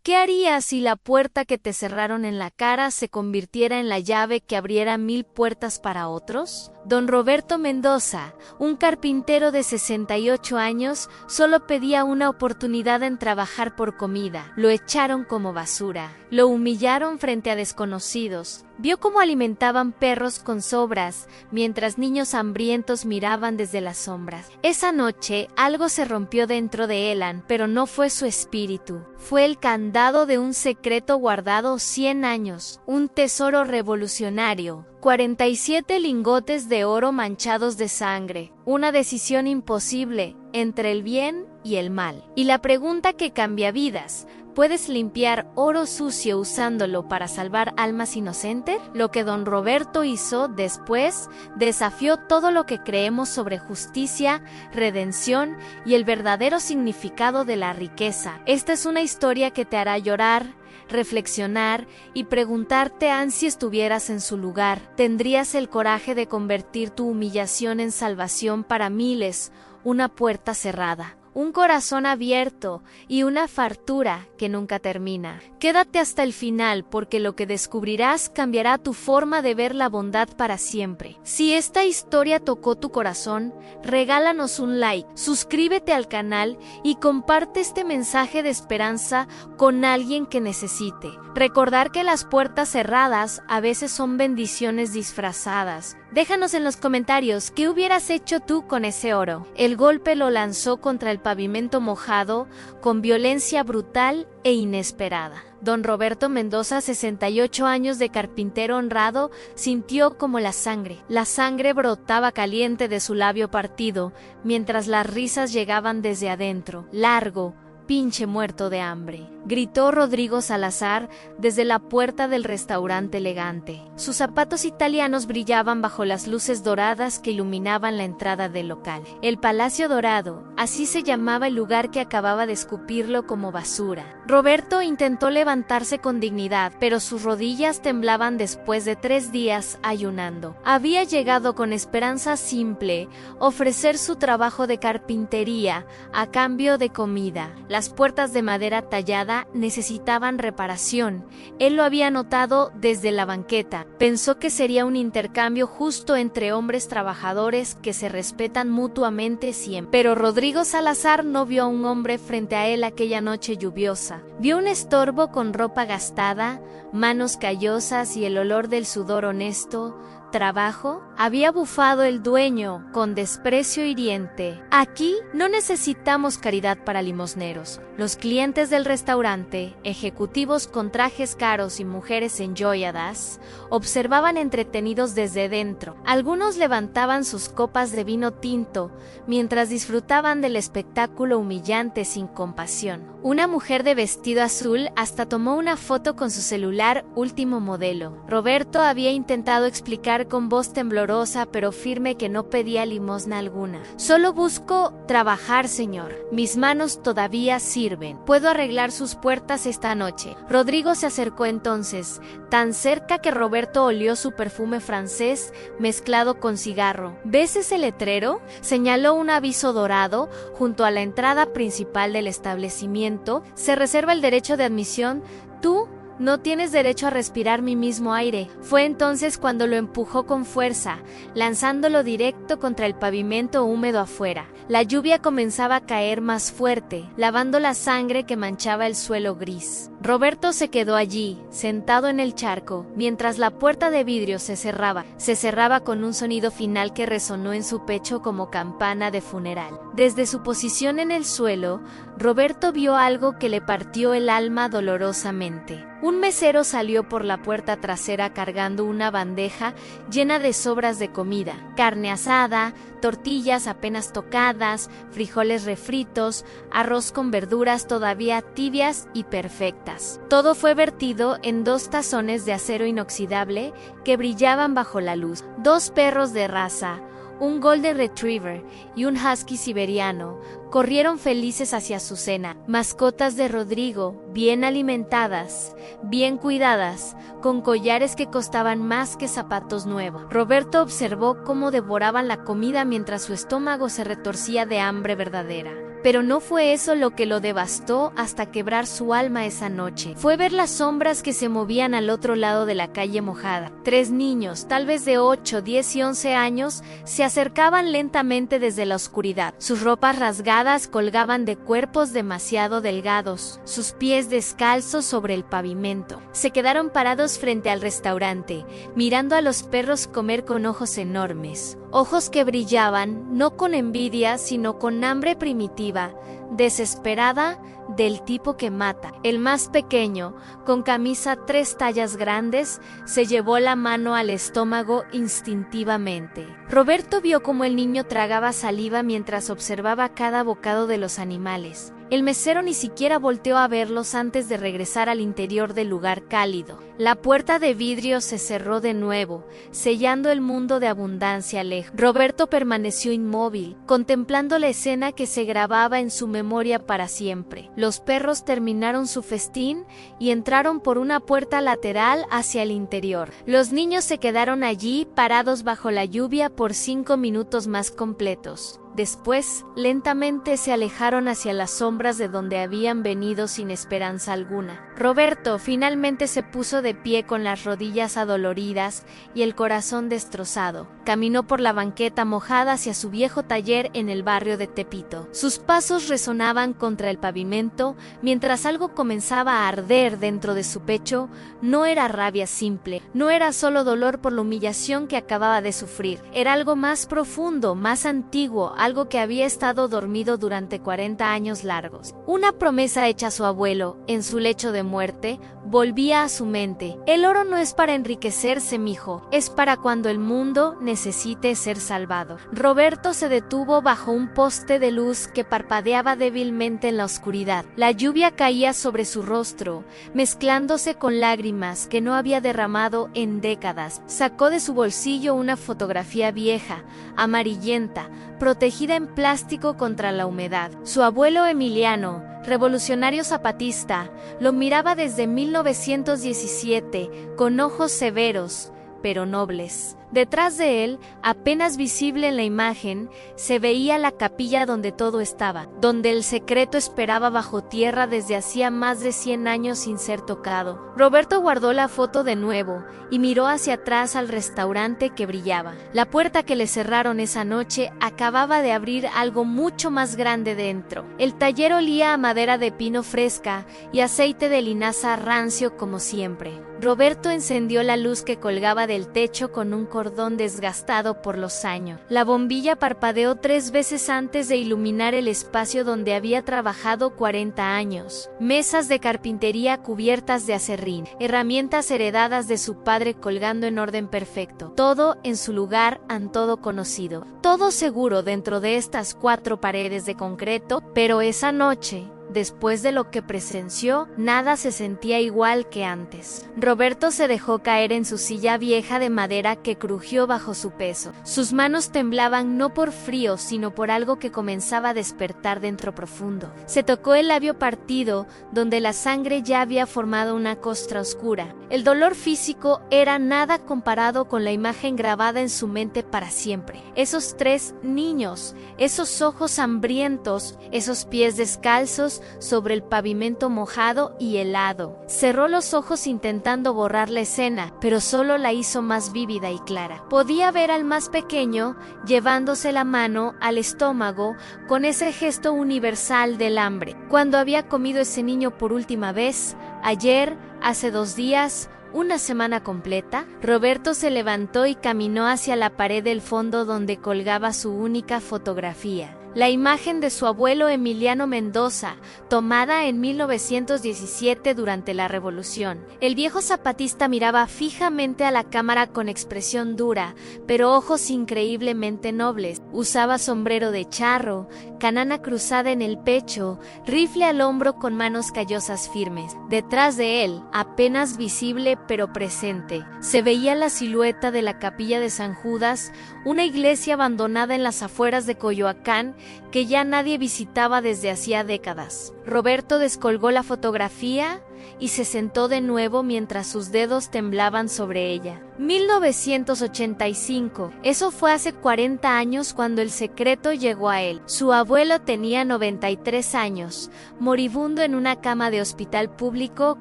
¿Qué harías si la puerta que te cerraron en la cara se convirtiera en la llave que abriera 1000 puertas para otros? Don Roberto Mendoza, un carpintero de 68 años, solo pedía una oportunidad en trabajar por comida. Lo echaron como basura. Lo humillaron frente a desconocidos. Vio cómo alimentaban perros con sobras, mientras niños hambrientos miraban desde las sombras. Esa noche, algo se rompió dentro de Elan, pero no fue su espíritu. Fue el candado de un secreto guardado 100 años, un tesoro revolucionario. 47 lingotes de oro manchados de sangre, una decisión imposible entre el bien y el mal. Y la pregunta que cambia vidas: ¿puedes limpiar oro sucio usándolo para salvar almas inocentes? Lo que don Roberto hizo después desafió todo lo que creemos sobre justicia, redención y el verdadero significado de la riqueza. Esta es una historia que te hará llorar, reflexionar y preguntarte si estuvieras en su lugar. ¿Tendrías el coraje de convertir tu humillación en salvación para miles? Una puerta cerrada, un corazón abierto y una fartura que nunca termina. Quédate hasta el final, porque lo que descubrirás cambiará tu forma de ver la bondad para siempre. Si esta historia tocó tu corazón, regálanos un like, suscríbete al canal y comparte este mensaje de esperanza con alguien que necesite. Recordar que las puertas cerradas a veces son bendiciones disfrazadas. Déjanos en los comentarios qué hubieras hecho tú con ese oro. El golpe lo lanzó contra el pavimento mojado con violencia brutal e inesperada. Don Roberto Mendoza, 68 años de carpintero honrado, sintió como la sangre brotaba caliente de su labio partido, mientras las risas llegaban desde adentro. Largo, pinche muerto de hambre, gritó Rodrigo Salazar desde la puerta del restaurante elegante. Sus zapatos italianos brillaban bajo las luces doradas que iluminaban la entrada del local. El Palacio Dorado, así se llamaba el lugar que acababa de escupirlo como basura. Roberto intentó levantarse con dignidad, pero sus rodillas temblaban después de 3 días ayunando. Había llegado con esperanza simple: ofrecer su trabajo de carpintería a cambio de comida. Las puertas de madera tallada necesitaban reparación. Él lo había notado desde la banqueta. Pensó que sería un intercambio justo entre hombres trabajadores que se respetan mutuamente siempre. Pero Rodrigo Salazar no vio a un hombre frente a él aquella noche lluviosa. Vio un estorbo con ropa gastada, manos callosas y el olor del sudor honesto. ¿Trabajo? Había bufado el dueño con desprecio hiriente. Aquí no necesitamos caridad para limosneros. Los clientes del restaurante, ejecutivos con trajes caros y mujeres enjolladas, observaban entretenidos desde dentro. Algunos levantaban sus copas de vino tinto mientras disfrutaban del espectáculo humillante sin compasión. Una mujer de vestido azul hasta tomó una foto con su celular último modelo. Roberto había intentado explicar con voz temblorosa pero firme que no pedía limosna alguna. Solo busco trabajar, señor. Mis manos todavía sirven. Puedo arreglar sus puertas esta noche. Rodrigo se acercó entonces, tan cerca que Roberto olió su perfume francés mezclado con cigarro. ¿Ves ese letrero? Señaló un aviso dorado junto a la entrada principal del establecimiento. Se reserva el derecho de admisión. Tú no tienes derecho a respirar mi mismo aire. Fue entonces cuando lo empujó con fuerza, lanzándolo directo contra el pavimento húmedo afuera. La lluvia comenzaba a caer más fuerte, lavando la sangre que manchaba el suelo gris. Roberto se quedó allí, sentado en el charco, mientras la puerta de vidrio se cerraba. Se cerraba con un sonido final que resonó en su pecho como campana de funeral. Desde su posición en el suelo, Roberto vio algo que le partió el alma dolorosamente. Un mesero salió por la puerta trasera cargando una bandeja llena de sobras de comida: carne asada, tortillas apenas tocadas, frijoles refritos, arroz con verduras todavía tibias y perfectas. Todo fue vertido en 2 tazones de acero inoxidable que brillaban bajo la luz. 2 perros de raza, un Golden Retriever y un Husky siberiano, corrieron felices hacia su cena. Mascotas de Rodrigo, bien alimentadas, bien cuidadas, con collares que costaban más que zapatos nuevos. Roberto observó cómo devoraban la comida mientras su estómago se retorcía de hambre verdadera. Pero no fue eso lo que lo devastó hasta quebrar su alma esa noche. Fue ver las sombras que se movían al otro lado de la calle mojada. 3 niños, tal vez de 8, 10 y 11 años, se acercaban lentamente desde la oscuridad. Sus ropas rasgadas colgaban de cuerpos demasiado delgados, sus pies descalzos sobre el pavimento. Se quedaron parados frente al restaurante, mirando a los perros comer con ojos enormes. Ojos que brillaban, no con envidia, sino con hambre primitiva, desesperada, del tipo que mata. El más pequeño, con camisa 3 tallas grandes, se llevó la mano al estómago instintivamente. Roberto vio cómo el niño tragaba saliva mientras observaba cada bocado de los animales. El mesero ni siquiera volteó a verlos antes de regresar al interior del lugar cálido. La puerta de vidrio se cerró de nuevo, sellando el mundo de abundancia lejos. Roberto permaneció inmóvil, contemplando la escena que se grababa en su memoria para siempre. Los perros terminaron su festín y entraron por una puerta lateral hacia el interior. Los niños se quedaron allí, parados bajo la lluvia por 5 minutos más completos. Después, lentamente se alejaron hacia las sombras de donde habían venido sin esperanza alguna. Roberto finalmente se puso de pie con las rodillas adoloridas y el corazón destrozado. Caminó por la banqueta mojada hacia su viejo taller en el barrio de Tepito. Sus pasos resonaban contra el pavimento mientras algo comenzaba a arder dentro de su pecho. No era rabia simple, no era solo dolor por la humillación que acababa de sufrir. Era algo más profundo, más antiguo, algo que había estado dormido durante 40 años largos. Una promesa hecha a su abuelo, en su lecho de muerte, volvía a su mente. El oro no es para enriquecerse, mijo, es para cuando el mundo necesite ser salvado. Roberto se detuvo bajo un poste de luz que parpadeaba débilmente en la oscuridad. La lluvia caía sobre su rostro, mezclándose con lágrimas que no había derramado en décadas. Sacó de su bolsillo una fotografía vieja, amarillenta, protegida en plástico contra la humedad. Su abuelo Emiliano, revolucionario zapatista, lo miraba desde 1917 con ojos severos, pero nobles. Detrás de él, apenas visible en la imagen, se veía la capilla donde todo estaba, donde el secreto esperaba bajo tierra desde hacía más de 100 años sin ser tocado. Roberto guardó la foto de nuevo y miró hacia atrás al restaurante que brillaba. La puerta que le cerraron esa noche acababa de abrir algo mucho más grande dentro. El taller olía a madera de pino fresca y aceite de linaza rancio como siempre. Roberto encendió la luz que colgaba del techo con un cordón desgastado por los años. La bombilla parpadeó 3 veces antes de iluminar el espacio donde había trabajado 40 años. Mesas de carpintería cubiertas de acerrín, herramientas heredadas de su padre colgando en orden perfecto. Todo en su lugar, todo conocido. Todo seguro dentro de estas 4 paredes de concreto, pero esa noche, después de lo que presenció, nada se sentía igual que antes. Roberto se dejó caer en su silla vieja de madera que crujió bajo su peso. Sus manos temblaban no por frío, sino por algo que comenzaba a despertar dentro profundo. Se tocó el labio partido, donde la sangre ya había formado una costra oscura. El dolor físico era nada comparado con la imagen grabada en su mente para siempre. Esos 3 niños, esos ojos hambrientos, esos pies descalzos sobre el pavimento mojado y helado. Cerró los ojos intentando borrar la escena, pero solo la hizo más vívida y clara. Podía ver al más pequeño llevándose la mano al estómago con ese gesto universal del hambre. Cuando había comido ese niño por última vez, ayer, hace 2 días, una semana completa. Roberto se levantó y caminó hacia la pared del fondo donde colgaba su única fotografía. La imagen de su abuelo Emiliano Mendoza, tomada en 1917 durante la Revolución. El viejo zapatista miraba fijamente a la cámara con expresión dura, pero ojos increíblemente nobles. Usaba sombrero de charro, canana cruzada en el pecho, rifle al hombro con manos callosas firmes. Detrás de él, apenas visible pero presente, se veía la silueta de la capilla de San Judas, una iglesia abandonada en las afueras de Coyoacán, que ya nadie visitaba desde hacía décadas. Roberto descolgó la fotografía y se sentó de nuevo mientras sus dedos temblaban sobre ella. 1985. Eso fue hace 40 años cuando el secreto llegó a él. Su abuelo tenía 93 años, moribundo en una cama de hospital público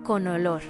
con olor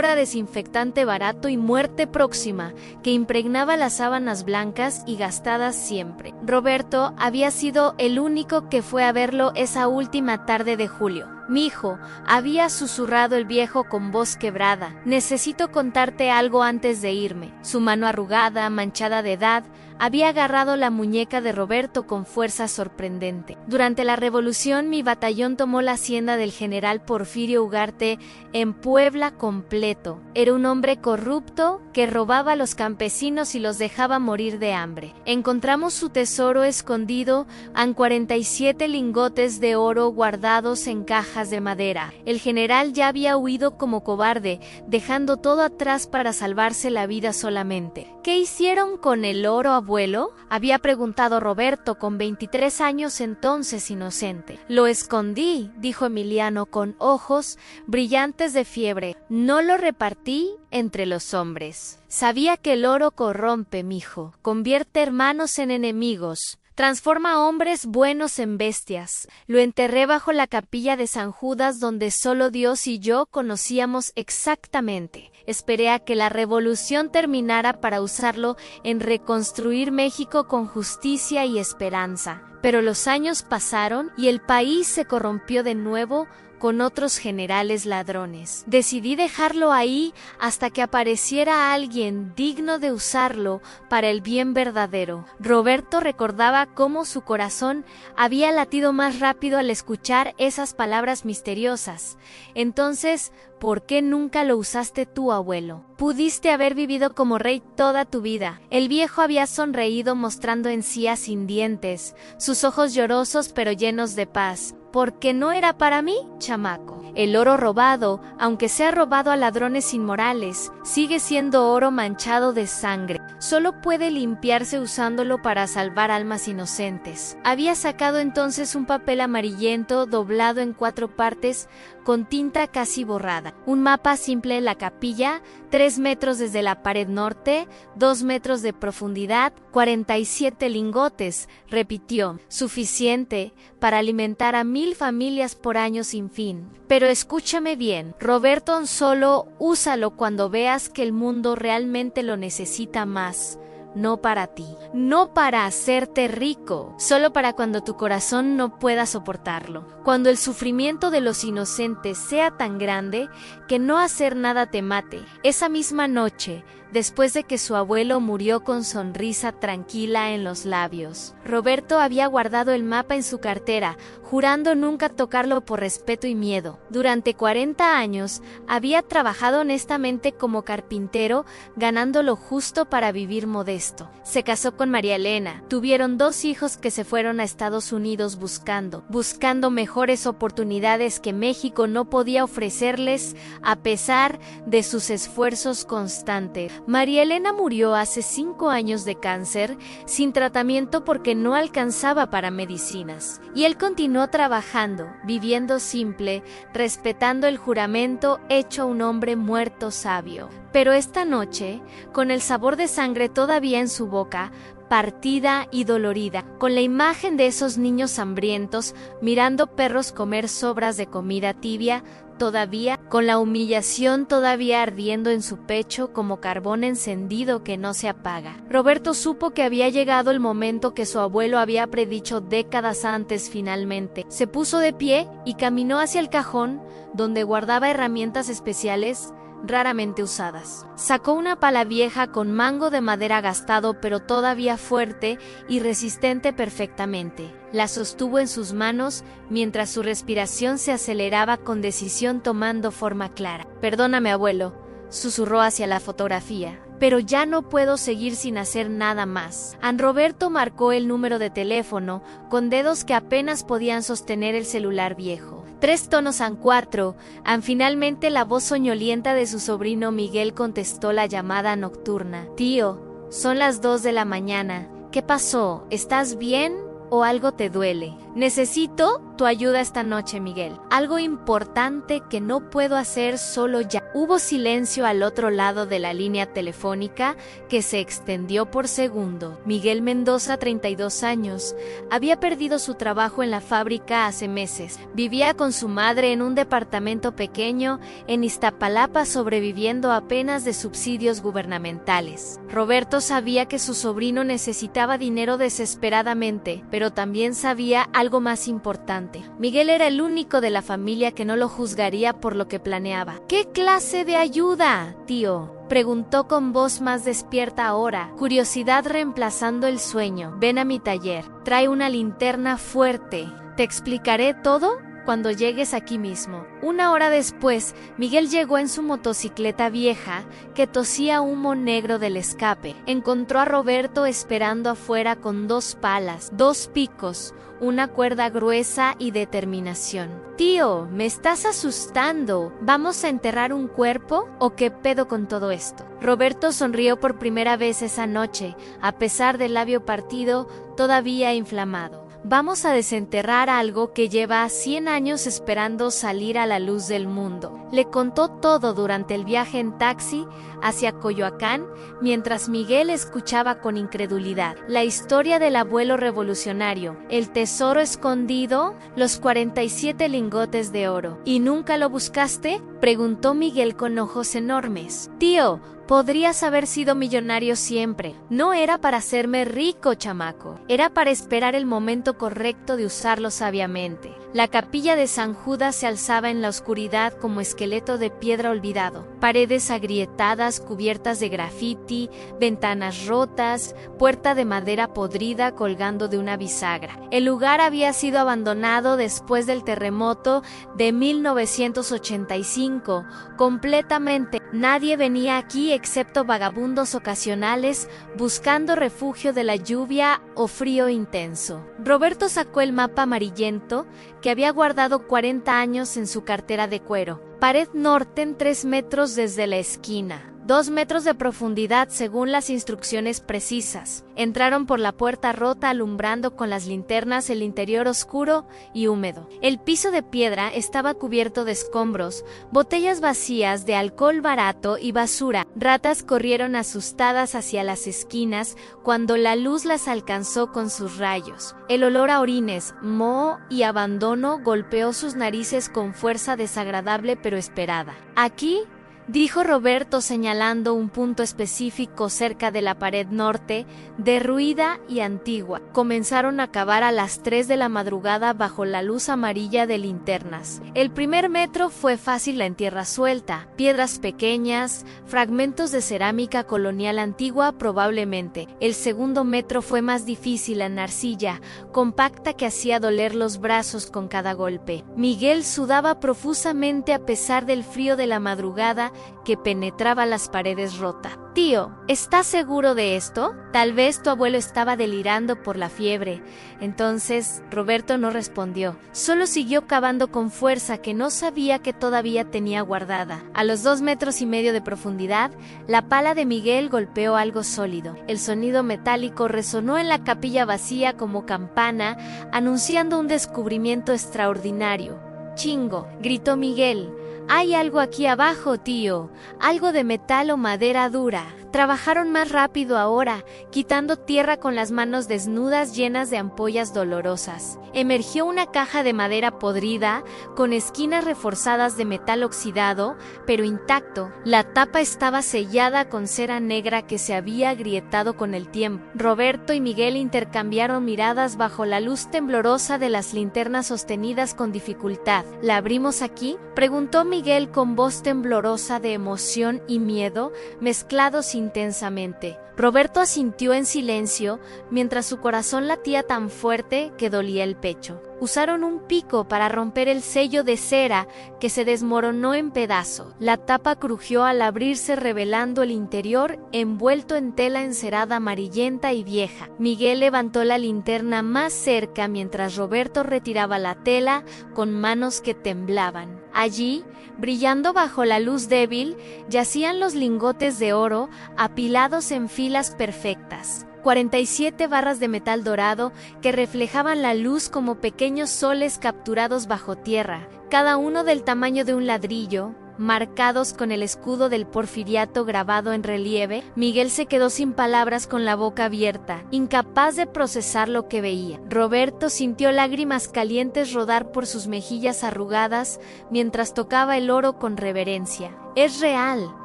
a desinfectante barato y muerte próxima, que impregnaba las sábanas blancas y gastadas siempre. Roberto había sido el único que fue a verlo esa última tarde de julio. «Mijo», había susurrado el viejo con voz quebrada, «necesito contarte algo antes de irme». Su mano arrugada, manchada de edad, había agarrado la muñeca de Roberto con fuerza sorprendente. «Durante la revolución, mi batallón tomó la hacienda del general Porfirio Ugarte en Puebla completo. Era un hombre corrupto que robaba a los campesinos y los dejaba morir de hambre. Encontramos su tesoro escondido en 47 lingotes de oro guardados en cajas de madera. El general ya había huido como cobarde, dejando todo atrás para salvarse la vida solamente». «¿Qué hicieron con el oro, abuelo?», había preguntado Roberto, con 23 años entonces inocente. «Lo escondí», dijo Emiliano con ojos brillantes de fiebre. «No lo repartí entre los hombres. Sabía que el oro corrompe, mijo, convierte hermanos en enemigos. Transforma a hombres buenos en bestias. Lo enterré bajo la capilla de San Judas, donde solo Dios y yo conocíamos exactamente. Esperé a que la revolución terminara para usarlo en reconstruir México con justicia y esperanza. Pero los años pasaron y el país se corrompió de nuevo con otros generales ladrones. Decidí dejarlo ahí hasta que apareciera alguien digno de usarlo para el bien verdadero». Roberto recordaba cómo su corazón había latido más rápido al escuchar esas palabras misteriosas. «Entonces, ¿por qué nunca lo usaste tú, abuelo? Pudiste haber vivido como rey toda tu vida». El viejo había sonreído, mostrando encías sin dientes, sus ojos llorosos pero llenos de paz. «Porque no era para mí, chamaco. El oro robado, aunque sea robado a ladrones inmorales, sigue siendo oro manchado de sangre. Solo puede limpiarse usándolo para salvar almas inocentes». Había sacado entonces un papel amarillento doblado en 4 partes con tinta casi borrada. Un mapa simple en la capilla, 3 metros desde la pared norte, 2 metros de profundidad, 47 lingotes, repitió. «Suficiente para alimentar a 1000 familias por año sin fin. Pero escúchame bien, Roberto, solo úsalo cuando veas que el mundo realmente lo necesita más. No para ti, no para hacerte rico, solo para cuando tu corazón no pueda soportarlo. Cuando el sufrimiento de los inocentes sea tan grande que no hacer nada te mate». Esa misma noche, después de que su abuelo murió con sonrisa tranquila en los labios, Roberto había guardado el mapa en su cartera, jurando nunca tocarlo por respeto y miedo. Durante 40 años había trabajado honestamente como carpintero, ganando lo justo para vivir modesto. Se casó con María Elena, tuvieron 2 hijos que se fueron a Estados Unidos buscando mejores oportunidades que México no podía ofrecerles a pesar de sus esfuerzos constantes. María Elena murió hace 5 años de cáncer, sin tratamiento porque no alcanzaba para medicinas. Y él continuó trabajando, viviendo simple, respetando el juramento hecho a un hombre muerto sabio. Pero esta noche, con el sabor de sangre todavía en su boca, partida y dolorida, con la imagen de esos niños hambrientos mirando perros comer sobras de comida tibia, todavía, con la humillación todavía ardiendo en su pecho como carbón encendido que no se apaga, Roberto supo que había llegado el momento que su abuelo había predicho décadas antes. Finalmente, se puso de pie y caminó hacia el cajón donde guardaba herramientas especiales raramente usadas. Sacó una pala vieja con mango de madera gastado pero todavía fuerte y resistente perfectamente. La sostuvo en sus manos mientras su respiración se aceleraba con decisión, tomando forma clara. «Perdóname, abuelo», susurró hacia la fotografía, «pero ya no puedo seguir sin hacer nada más». Roberto marcó el número de teléfono con dedos que apenas podían sostener el celular viejo. 3 tonos en 4. Finalmente la voz soñolienta de su sobrino Miguel contestó la llamada nocturna. «Tío, son las 2 de la mañana. ¿Qué pasó? ¿Estás bien o algo te duele?» «Necesito tu ayuda esta noche, Miguel. Algo importante que no puedo hacer solo ya. Hubo silencio al otro lado de la línea telefónica que se extendió por segundo. Miguel Mendoza, 32 años, había perdido su trabajo en la fábrica hace meses. Vivía con su madre en un departamento pequeño en Iztapalapa, sobreviviendo apenas de subsidios gubernamentales. Roberto sabía que su sobrino necesitaba dinero desesperadamente, pero también sabía algo más importante. Miguel era el único de la familia que no lo juzgaría por lo que planeaba. ¿Qué clase de ayuda, tío?, preguntó con voz más despierta ahora, curiosidad reemplazando el sueño. Ven a mi taller, trae una linterna fuerte. ¿Te explicaré todo cuando llegues aquí mismo? Una hora después, Miguel llegó en su motocicleta vieja que tosía humo negro del escape. Encontró a Roberto esperando afuera con 2 palas, 2 picos, una cuerda gruesa y determinación. Tío, me estás asustando. ¿Vamos a enterrar un cuerpo o qué pedo con todo esto? Roberto sonrió por primera vez esa noche, a pesar del labio partido todavía inflamado. Vamos a desenterrar algo que lleva 100 años esperando salir a la luz del mundo. Le contó todo durante el viaje en taxi hacia Coyoacán, mientras Miguel escuchaba con incredulidad. La historia del abuelo revolucionario, el tesoro escondido, los 47 lingotes de oro. ¿Y nunca lo buscaste?, preguntó Miguel con ojos enormes. Tío, podrías haber sido millonario siempre. No era para hacerme rico, chamaco. Era para esperar el momento correcto de usarlo sabiamente. La capilla de San Judas se alzaba en la oscuridad como esqueleto de piedra olvidado. Paredes agrietadas cubiertas de grafiti, ventanas rotas, puerta de madera podrida colgando de una bisagra. El lugar había sido abandonado después del terremoto de 1985, completamente. Nadie venía aquí excepto vagabundos ocasionales buscando refugio de la lluvia o frío intenso. Roberto sacó el mapa amarillento que había guardado 40 años en su cartera de cuero. Pared norte en 3 metros desde la esquina. 2 metros de profundidad según las instrucciones precisas. Entraron por la puerta rota alumbrando con las linternas el interior oscuro y húmedo. El piso de piedra estaba cubierto de escombros, botellas vacías de alcohol barato y basura. Ratas corrieron asustadas hacia las esquinas cuando la luz las alcanzó con sus rayos. El olor a orines, moho y abandono golpeó sus narices con fuerza desagradable pero esperada. Aquí, dijo Roberto señalando un punto específico cerca de la pared norte, derruida y antigua. Comenzaron a cavar a las 3 de la madrugada bajo la luz amarilla de linternas. El primer metro fue fácil en tierra suelta, piedras pequeñas, fragmentos de cerámica colonial antigua probablemente. El segundo metro fue más difícil en arcilla, compacta que hacía doler los brazos con cada golpe. Miguel sudaba profusamente a pesar del frío de la madrugada que penetraba las paredes rotas. Tío, ¿estás seguro de esto? Tal vez tu abuelo estaba delirando por la fiebre. Entonces, Roberto no respondió. Solo siguió cavando con fuerza que no sabía que todavía tenía guardada. A los 2,5 metros de profundidad, la pala de Miguel golpeó algo sólido. El sonido metálico resonó en la capilla vacía como campana, anunciando un descubrimiento extraordinario. «Chingo», gritó Miguel. «Hay algo aquí abajo, tío, algo de metal o madera dura». Trabajaron más rápido ahora, quitando tierra con las manos desnudas llenas de ampollas dolorosas. Emergió una caja de madera podrida, con esquinas reforzadas de metal oxidado, pero intacto. La tapa estaba sellada con cera negra que se había agrietado con el tiempo. Roberto y Miguel intercambiaron miradas bajo la luz temblorosa de las linternas sostenidas con dificultad. ¿La abrimos aquí?, preguntó Miguel con voz temblorosa de emoción y miedo, mezclados intensamente. Roberto asintió en silencio, mientras su corazón latía tan fuerte que dolía el pecho. Usaron un pico para romper el sello de cera que se desmoronó en pedazos. La tapa crujió al abrirse, revelando el interior envuelto en tela encerada amarillenta y vieja. Miguel levantó la linterna más cerca mientras Roberto retiraba la tela con manos que temblaban. Allí, brillando bajo la luz débil, yacían los lingotes de oro apilados en filas perfectas. 47 barras de metal dorado que reflejaban la luz como pequeños soles capturados bajo tierra, cada uno del tamaño de un ladrillo, marcados con el escudo del porfiriato grabado en relieve. Miguel se quedó sin palabras, con la boca abierta, incapaz de procesar lo que veía. Roberto sintió lágrimas calientes rodar por sus mejillas arrugadas mientras tocaba el oro con reverencia. «Es real»,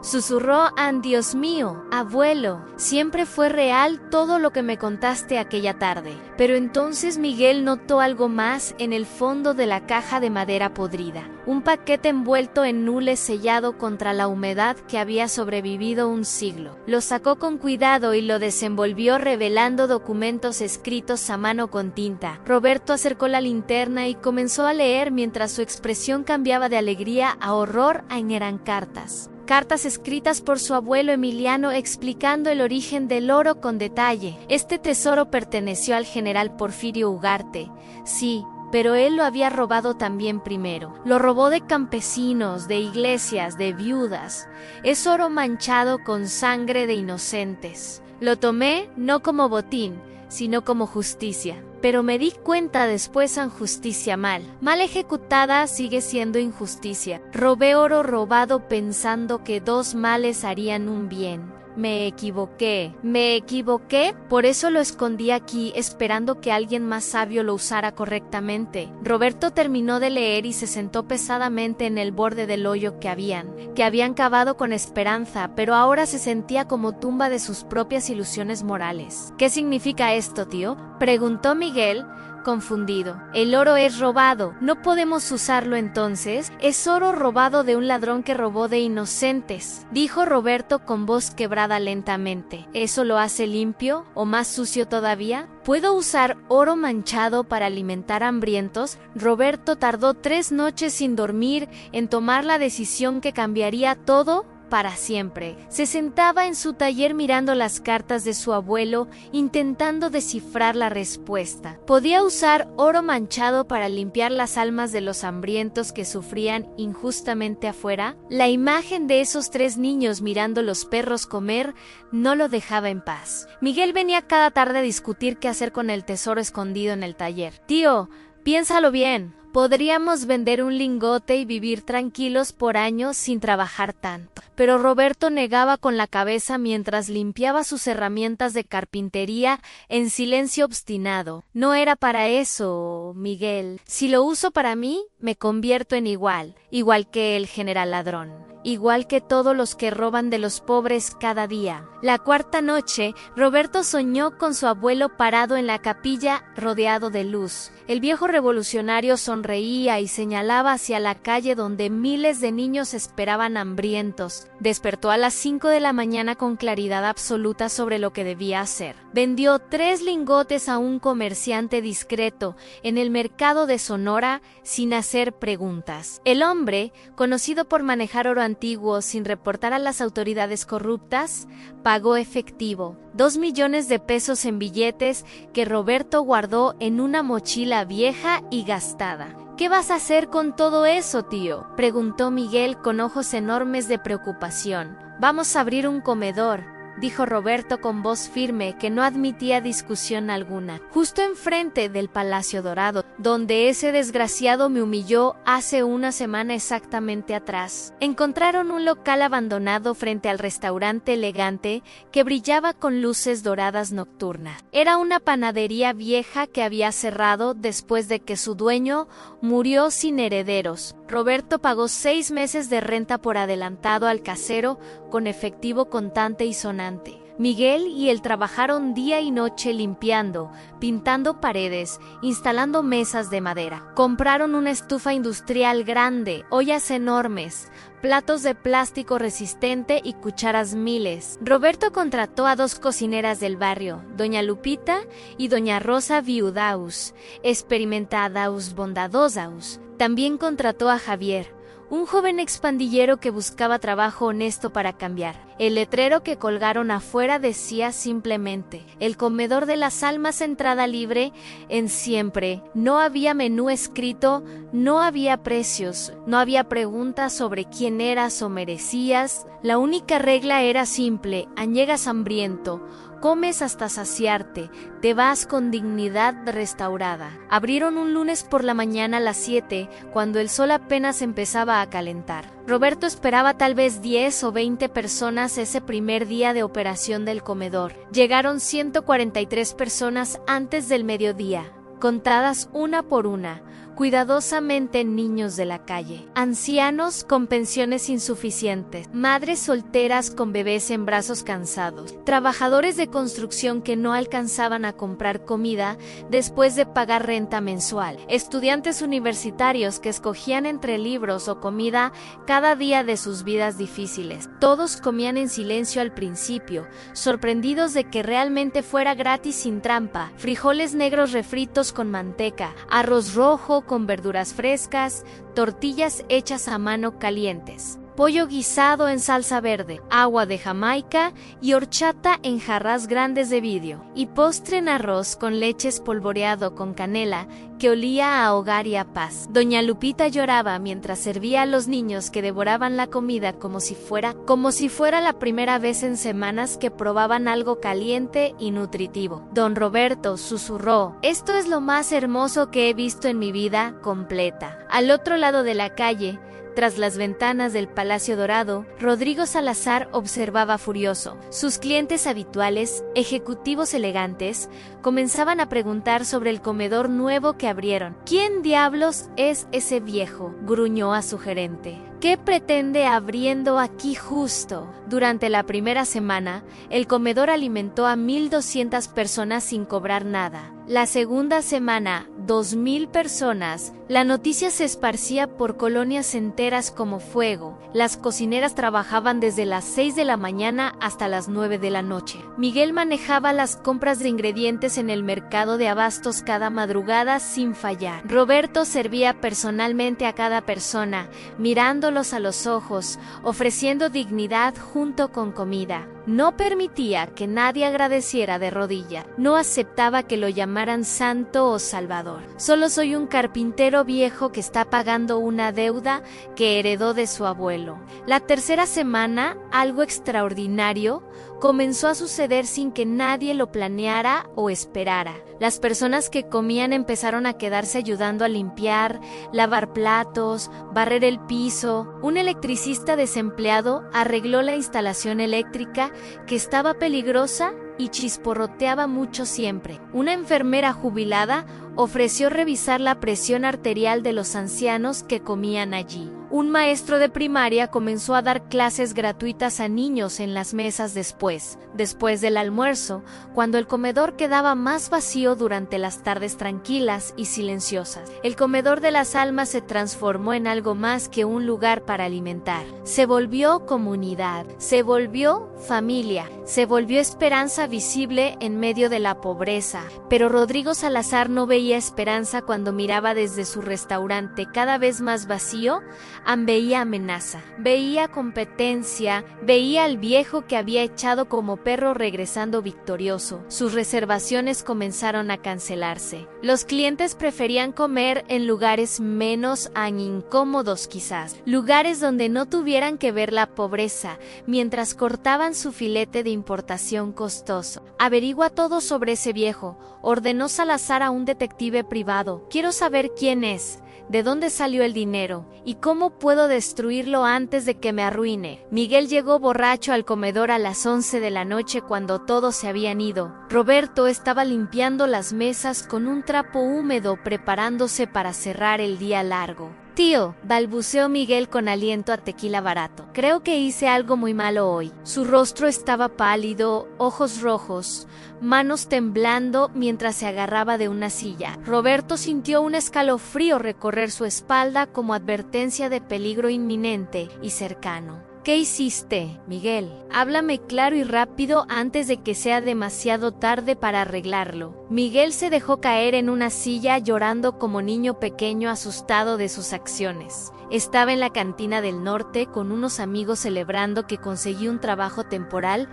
susurró Ann. «Dios mío, abuelo, siempre fue real todo lo que me contaste aquella tarde». Pero entonces Miguel notó algo más en el fondo de la caja de madera podrida. Un paquete envuelto en hule sellado contra la humedad que había sobrevivido un siglo. Lo sacó con cuidado y lo desenvolvió, revelando documentos escritos a mano con tinta. Roberto acercó la linterna y comenzó a leer mientras su expresión cambiaba de alegría a horror. Eran cartas. Cartas escritas por su abuelo Emiliano explicando el origen del oro con detalle. Este tesoro perteneció al general Porfirio Ugarte. Sí, pero él lo había robado también primero. Lo robó de campesinos, de iglesias, de viudas. Es oro manchado con sangre de inocentes. Lo tomé no como botín, sino como justicia. Pero me di cuenta después, justicia mal ejecutada sigue siendo injusticia. Robé oro robado pensando que dos males harían un bien. Me equivoqué, por eso lo escondí aquí, esperando que alguien más sabio lo usara correctamente. Roberto terminó de leer y se sentó pesadamente en el borde del hoyo que habían cavado con esperanza, pero ahora se sentía como tumba de sus propias ilusiones morales. «¿Qué significa esto, tío?», preguntó Miguel, confundido. «El oro es robado. ¿No podemos usarlo entonces? Es oro robado de un ladrón que robó de inocentes», dijo Roberto con voz quebrada lentamente. «¿Eso lo hace limpio o más sucio todavía? ¿Puedo usar oro manchado para alimentar hambrientos?». Roberto tardó 3 noches sin dormir en tomar la decisión que cambiaría todo para siempre. Se sentaba en su taller mirando las cartas de su abuelo, intentando descifrar la respuesta. ¿Podía usar oro manchado para limpiar las almas de los hambrientos que sufrían injustamente afuera? La imagen de esos 3 niños mirando los perros comer no lo dejaba en paz. Miguel venía cada tarde a discutir qué hacer con el tesoro escondido en el taller. «Tío, piénsalo bien. Podríamos vender un lingote y vivir tranquilos por años sin trabajar tanto». Pero Roberto negaba con la cabeza mientras limpiaba sus herramientas de carpintería en silencio obstinado. «No era para eso, Miguel. Si lo uso para mí, me convierto en igual que el general ladrón. Igual que todos los que roban de los pobres cada día». La 4ª noche, Roberto soñó con su abuelo parado en la capilla rodeado de luz. El viejo revolucionario sonreía y señalaba hacia la calle donde miles de niños esperaban hambrientos. Despertó a las 5 de la mañana con claridad absoluta sobre lo que debía hacer. Vendió 3 lingotes a un comerciante discreto en el mercado de Sonora sin hacer preguntas. El hombre, conocido por manejar oro antiguo sin reportar a las autoridades corruptas, pagó efectivo, 2 millones de pesos en billetes que Roberto guardó en una mochila vieja y gastada. «¿Qué vas a hacer con todo eso, tío?», preguntó Miguel con ojos enormes de preocupación. «Vamos a abrir un comedor», dijo Roberto con voz firme que no admitía discusión alguna, «justo enfrente del Palacio Dorado, donde ese desgraciado me humilló hace una semana exactamente atrás». Encontraron un local abandonado frente al restaurante elegante que brillaba con luces doradas nocturnas. Era una panadería vieja que había cerrado después de que su dueño murió sin herederos. Roberto pagó 6 meses de renta por adelantado al casero con efectivo contante y sonante. Miguel y él trabajaron día y noche limpiando, pintando paredes, instalando mesas de madera. Compraron una estufa industrial grande, ollas enormes, platos de plástico resistente y cucharas miles. Roberto contrató a 2 cocineras del barrio, doña Lupita y doña Rosa Viudaus, experimentadas bondadosas. También contrató a Javier, un joven expandillero que buscaba trabajo honesto para cambiar. El letrero que colgaron afuera decía simplemente: «El comedor de las almas, entrada libre en siempre». No había menú escrito, no había precios, no había preguntas sobre quién eras o merecías. La única regla era simple: añegas hambriento, Comes hasta saciarte, te vas con dignidad restaurada. Abrieron un lunes por la mañana a las 7, cuando el sol apenas empezaba a calentar. Roberto esperaba tal vez 10 o 20 personas ese primer día de operación del comedor. Llegaron 143 personas antes del mediodía, contadas una por una, cuidadosamente niños de la calle, ancianos con pensiones insuficientes, madres solteras con bebés en brazos cansados, trabajadores de construcción que no alcanzaban a comprar comida después de pagar renta mensual, estudiantes universitarios que escogían entre libros o comida cada día de sus vidas difíciles. Todos comían en silencio al principio, sorprendidos de que realmente fuera gratis sin trampa: frijoles negros refritos con manteca, arroz rojo con verduras frescas, tortillas hechas a mano calientes, pollo guisado en salsa verde, agua de Jamaica y horchata en jarras grandes de vidrio, y postre en arroz con leche espolvoreado con canela que olía a hogar y a paz. Doña Lupita lloraba mientras servía a los niños, que devoraban la comida como si fuera la primera vez en semanas que probaban algo caliente y nutritivo. Don Roberto susurró: «Esto es lo más hermoso que he visto en mi vida completa». Al otro lado de la calle, tras las ventanas del Palacio Dorado, Rodrigo Salazar observaba furioso. Sus clientes habituales, ejecutivos elegantes, comenzaban a preguntar sobre el comedor nuevo que abrieron. «¿Quién diablos es ese viejo?», gruñó a su gerente. «¿Qué pretende abriendo aquí justo?». Durante la primera semana, el comedor alimentó a 1,200 personas sin cobrar nada. La segunda semana, 2,000 personas. La noticia se esparcía por colonias enteras como fuego. Las cocineras trabajaban desde las 6 de la mañana hasta las 9 de la noche. Miguel manejaba las compras de ingredientes en el mercado de abastos cada madrugada sin fallar. Roberto servía personalmente a cada persona, mirándolos a los ojos, ofreciendo dignidad junto con comida. No permitía que nadie agradeciera de rodilla. No aceptaba que lo llamaran santo o salvador. «Solo soy un carpintero viejo que está pagando una deuda que heredó de su abuelo». La tercera semana, algo extraordinario comenzó a suceder sin que nadie lo planeara o esperara. Las personas que comían empezaron a quedarse ayudando a limpiar, lavar platos, barrer el piso. Un electricista desempleado arregló la instalación eléctrica, que estaba peligrosa y chisporroteaba mucho siempre. Una enfermera jubilada ofreció revisar la presión arterial de los ancianos que comían allí. Un maestro de primaria comenzó a dar clases gratuitas a niños en las mesas después del almuerzo, cuando el comedor quedaba más vacío durante las tardes tranquilas y silenciosas. El comedor de las almas se transformó en algo más que un lugar para alimentar. Se volvió comunidad, se volvió familia, se volvió esperanza visible en medio de la pobreza. Pero Rodrigo Salazar no veía esperanza cuando miraba desde su restaurante cada vez más vacío. Veía amenaza, veía competencia, veía al viejo que había echado como perro regresando victorioso. Sus reservaciones comenzaron a cancelarse. Los clientes preferían comer en lugares menos incómodos, quizás, lugares donde no tuvieran que ver la pobreza mientras cortaban su filete de importación costoso. «Averigua todo sobre ese viejo», ordenó Salazar a un detective privado. «Quiero saber quién es, de dónde salió el dinero y cómo puedo destruirlo antes de que me arruine». Miguel llegó borracho al comedor a las 11 de la noche, cuando todos se habían ido. Roberto estaba limpiando las mesas con un trapo húmedo, preparándose para cerrar el día largo. «Tío», balbuceó Miguel con aliento a tequila barato, «creo que hice algo muy malo hoy». Su rostro estaba pálido, ojos rojos, manos temblando mientras se agarraba de una silla. Roberto sintió un escalofrío recorrer su espalda como advertencia de peligro inminente y cercano. «¿Qué hiciste, Miguel? Háblame claro y rápido antes de que sea demasiado tarde para arreglarlo». Miguel se dejó caer en una silla llorando como niño pequeño asustado de sus acciones. Estaba en la cantina del norte con unos amigos celebrando que conseguí un trabajo temporal.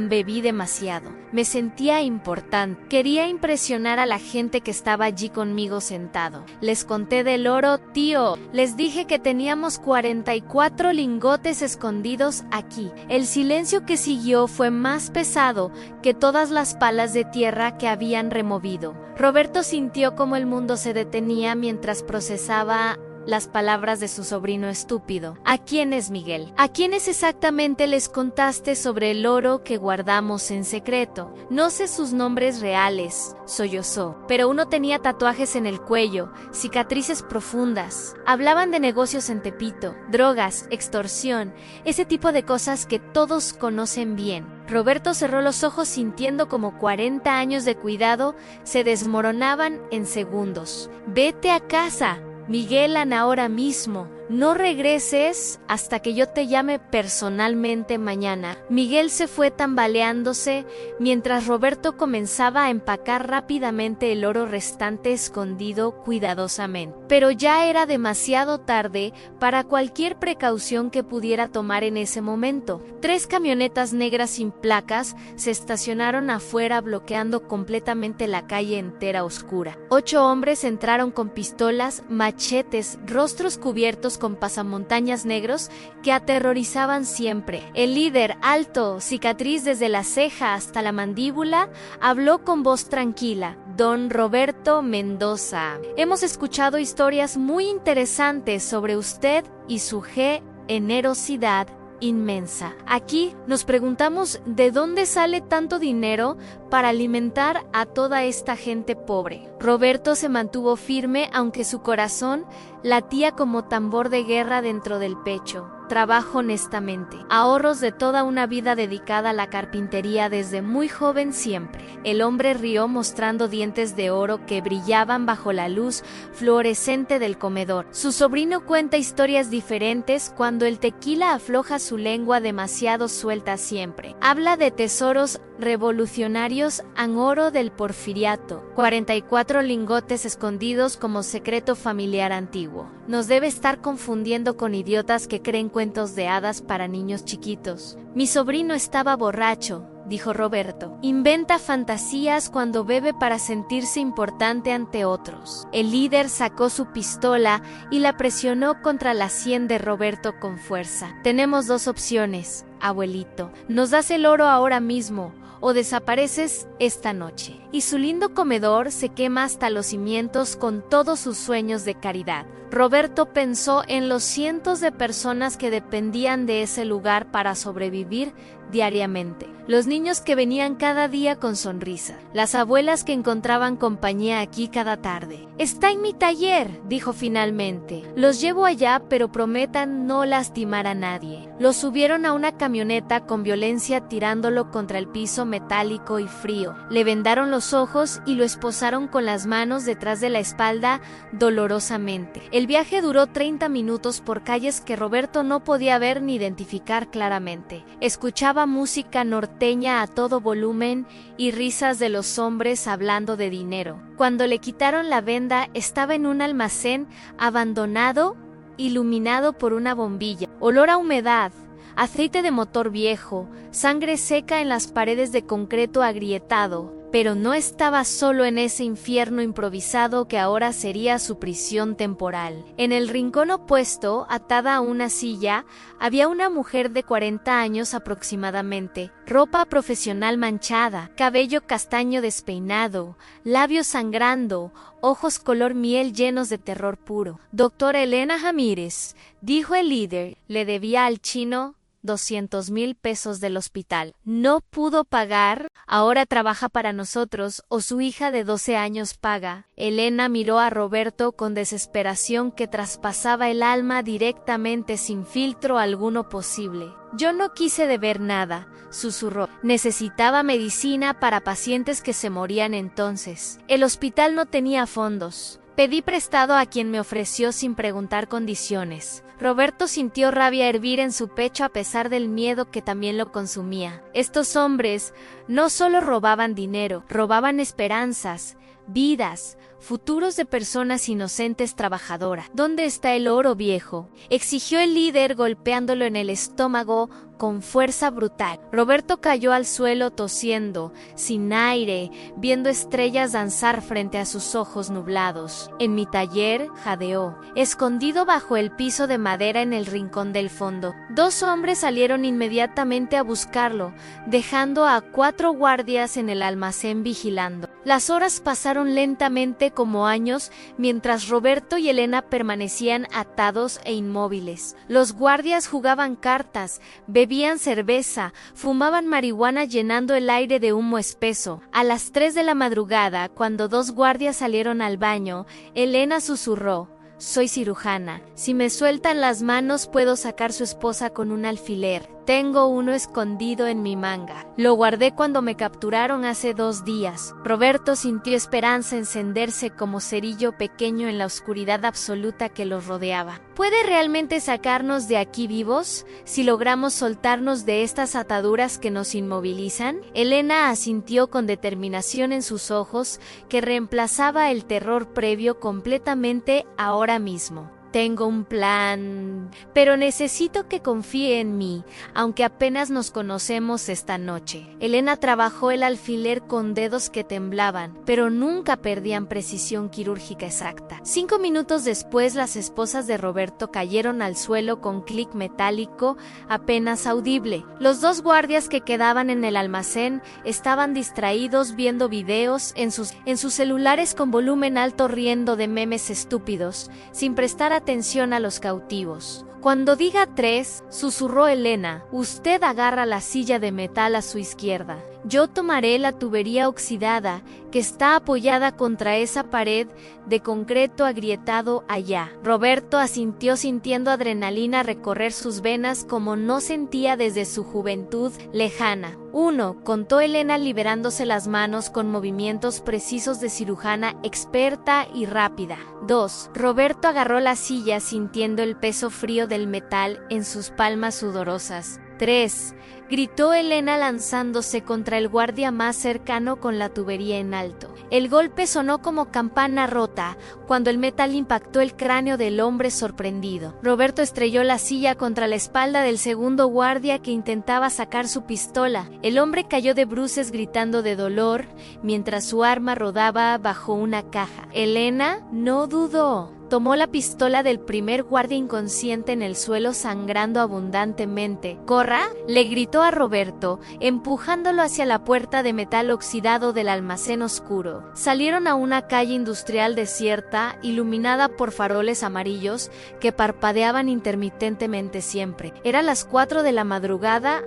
Bebí demasiado. Me sentía importante. Quería impresionar a la gente que estaba allí conmigo sentado. Les conté del oro, tío. Les dije que teníamos 44 lingotes escondidos aquí. El silencio que siguió fue más pesado que todas las palas de tierra que habían removido. Roberto sintió como el mundo se detenía mientras procesaba las palabras de su sobrino estúpido. ¿A quién es Miguel? ¿A quiénes exactamente les contaste sobre el oro que guardamos en secreto? No sé sus nombres reales, sollozó, pero uno tenía tatuajes en el cuello, cicatrices profundas. Hablaban de negocios en Tepito, drogas, extorsión, ese tipo de cosas que todos conocen bien. Roberto cerró los ojos sintiendo como 40 años de cuidado se desmoronaban en segundos. Vete a casa, Miguel, ahora mismo. No regreses hasta que yo te llame personalmente mañana. Miguel se fue tambaleándose mientras Roberto comenzaba a empacar rápidamente el oro restante escondido cuidadosamente. Pero ya era demasiado tarde para cualquier precaución que pudiera tomar en ese momento. 3 camionetas negras sin placas se estacionaron afuera bloqueando completamente la calle entera oscura. 8 hombres entraron con pistolas, machetes, rostros cubiertos con pasamontañas negros que aterrorizaban siempre. El líder, alto, cicatriz desde la ceja hasta la mandíbula, habló con voz tranquila. Don Roberto Mendoza, hemos escuchado historias muy interesantes sobre usted y su generosidad inmensa. Aquí nos preguntamos de dónde sale tanto dinero para alimentar a toda esta gente pobre. Roberto se mantuvo firme aunque su corazón latía como tambor de guerra dentro del pecho. Trabajo honestamente. Ahorros de toda una vida dedicada a la carpintería desde muy joven siempre. El hombre rió mostrando dientes de oro que brillaban bajo la luz fluorescente del comedor. Su sobrino cuenta historias diferentes cuando el tequila afloja su lengua demasiado suelta siempre. Habla de tesoros revolucionarios en oro del porfiriato, 44 lingotes escondidos como secreto familiar antiguo. Nos debe estar confundiendo con idiotas que creen cuentos de hadas para niños chiquitos. Mi sobrino estaba borracho, dijo Roberto. Inventa fantasías cuando bebe para sentirse importante ante otros. El líder sacó su pistola y la presionó contra la sien de Roberto con fuerza. Tenemos 2 opciones, abuelito. Nos das el oro ahora mismo o desapareces esta noche. Y su lindo comedor se quema hasta los cimientos con todos sus sueños de caridad. Roberto pensó en los cientos de personas que dependían de ese lugar para sobrevivir diariamente. Los niños que venían cada día con sonrisa. Las abuelas que encontraban compañía aquí cada tarde. Está en mi taller, dijo finalmente. Los llevo allá, pero prometan no lastimar a nadie. Lo subieron a una camioneta con violencia tirándolo contra el piso metálico y frío. Le vendaron los ojos y lo esposaron con las manos detrás de la espalda dolorosamente. El viaje duró 30 minutos por calles que Roberto no podía ver ni identificar claramente. Escuchaba música norteña a todo volumen y risas de los hombres hablando de dinero. Cuando le quitaron la venda, estaba en un almacén abandonado, iluminado por una bombilla. Olor a humedad, aceite de motor viejo, sangre seca en las paredes de concreto agrietado. Pero no estaba solo en ese infierno improvisado que ahora sería su prisión temporal. En el rincón opuesto, atada a una silla, había una mujer de 40 años aproximadamente, ropa profesional manchada, cabello castaño despeinado, labios sangrando, ojos color miel llenos de terror puro. Doctora Elena Jamírez, dijo el líder, le debía al chino 200,000 pesos del hospital. No pudo pagar, ahora trabaja para nosotros o su hija de 12 años paga. Elena miró a Roberto con desesperación que traspasaba el alma directamente sin filtro alguno posible. Yo no quise deber nada, susurró. Necesitaba medicina para pacientes que se morían entonces. El hospital no tenía fondos. Pedí prestado a quien me ofreció sin preguntar condiciones. Roberto sintió rabia hervir en su pecho a pesar del miedo que también lo consumía. Estos hombres no solo robaban dinero, robaban esperanzas, vidas, futuros de personas inocentes trabajadoras. ¿Dónde está el oro viejo?, exigió el líder golpeándolo en el estómago con fuerza brutal. Roberto cayó al suelo tosiendo, sin aire, viendo estrellas danzar frente a sus ojos nublados. En mi taller, jadeó, escondido bajo el piso de madera en el rincón del fondo. 2 hombres salieron inmediatamente a buscarlo, dejando a 4 guardias en el almacén vigilando. Las horas pasaron lentamente como años, mientras Roberto y Elena permanecían atados e inmóviles. Los guardias jugaban cartas, bebían cerveza, fumaban marihuana llenando el aire de humo espeso. A las 3 de la madrugada, cuando 2 guardias salieron al baño, Elena susurró: «Soy cirujana. Si me sueltan las manos puedo sacar su esposa con un alfiler. Tengo uno escondido en mi manga. Lo guardé cuando me capturaron hace 2 días». Roberto sintió esperanza encenderse como cerillo pequeño en la oscuridad absoluta que los rodeaba. ¿Puede realmente sacarnos de aquí vivos si logramos soltarnos de estas ataduras que nos inmovilizan? Elena asintió con determinación en sus ojos, que reemplazaba el terror previo completamente ahora mismo. Tengo un plan, pero necesito que confíe en mí, aunque apenas nos conocemos esta noche. Elena trabajó el alfiler con dedos que temblaban, pero nunca perdían precisión quirúrgica exacta. 5 minutos después, las esposas de Roberto cayeron al suelo con clic metálico apenas audible. Los 2 guardias que quedaban en el almacén estaban distraídos viendo videos en sus celulares con volumen alto, riendo de memes estúpidos, sin prestar atención a los cautivos. Cuando diga 3, susurró Elena, usted agarra la silla de metal a su izquierda. Yo tomaré la tubería oxidada que está apoyada contra esa pared de concreto agrietado allá. Roberto asintió, sintiendo adrenalina recorrer sus venas como no sentía desde su juventud lejana. 1, contó Elena, liberándose las manos con movimientos precisos de cirujana experta y rápida. 2. Roberto agarró la silla sintiendo el peso frío del metal en sus palmas sudorosas. 3. Gritó Elena, lanzándose contra el guardia más cercano con la tubería en alto. El golpe sonó como campana rota cuando el metal impactó el cráneo del hombre sorprendido. Roberto estrelló la silla contra la espalda del segundo guardia que intentaba sacar su pistola. El hombre cayó de bruces gritando de dolor mientras su arma rodaba bajo una caja. Elena no dudó. Tomó la pistola del primer guardia inconsciente en el suelo, sangrando abundantemente. «¡Corra!», le gritó a Roberto, empujándolo hacia la puerta de metal oxidado del almacén oscuro. Salieron a una calle industrial desierta, iluminada por faroles amarillos que parpadeaban intermitentemente siempre. Eran las 4 de la madrugada.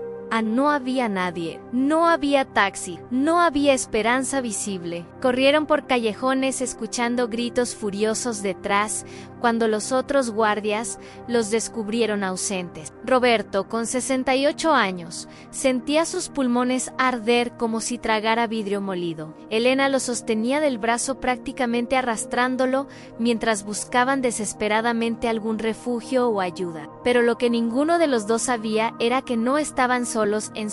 No había nadie, no había taxi, no había esperanza visible. Corrieron por callejones escuchando gritos furiosos detrás cuando los otros guardias los descubrieron ausentes. Roberto, con 68 años, sentía sus pulmones arder como si tragara vidrio molido. Elena lo sostenía del brazo, prácticamente arrastrándolo mientras buscaban desesperadamente algún refugio o ayuda. Pero lo que ninguno de los dos sabía era que no estaban solos en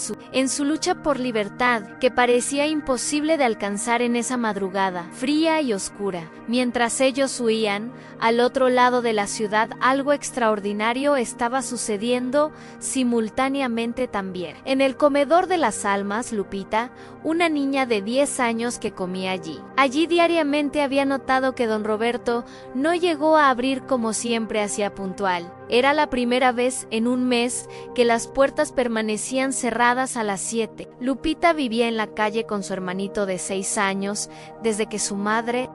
su lucha por libertad, que parecía imposible de alcanzar en esa madrugada, fría y oscura. Mientras ellos huían, al otro lado de la ciudad algo extraordinario estaba sucediendo simultáneamente también. En el comedor de las almas, Lupita, una niña de 10 años que comía allí. Allí diariamente había notado que don Roberto no llegó a abrir como siempre hacía puntual. Era la primera vez en un mes que las puertas permanecían cerradas a las 7. Lupita vivía en la calle con su hermanito de 6 años desde que su madre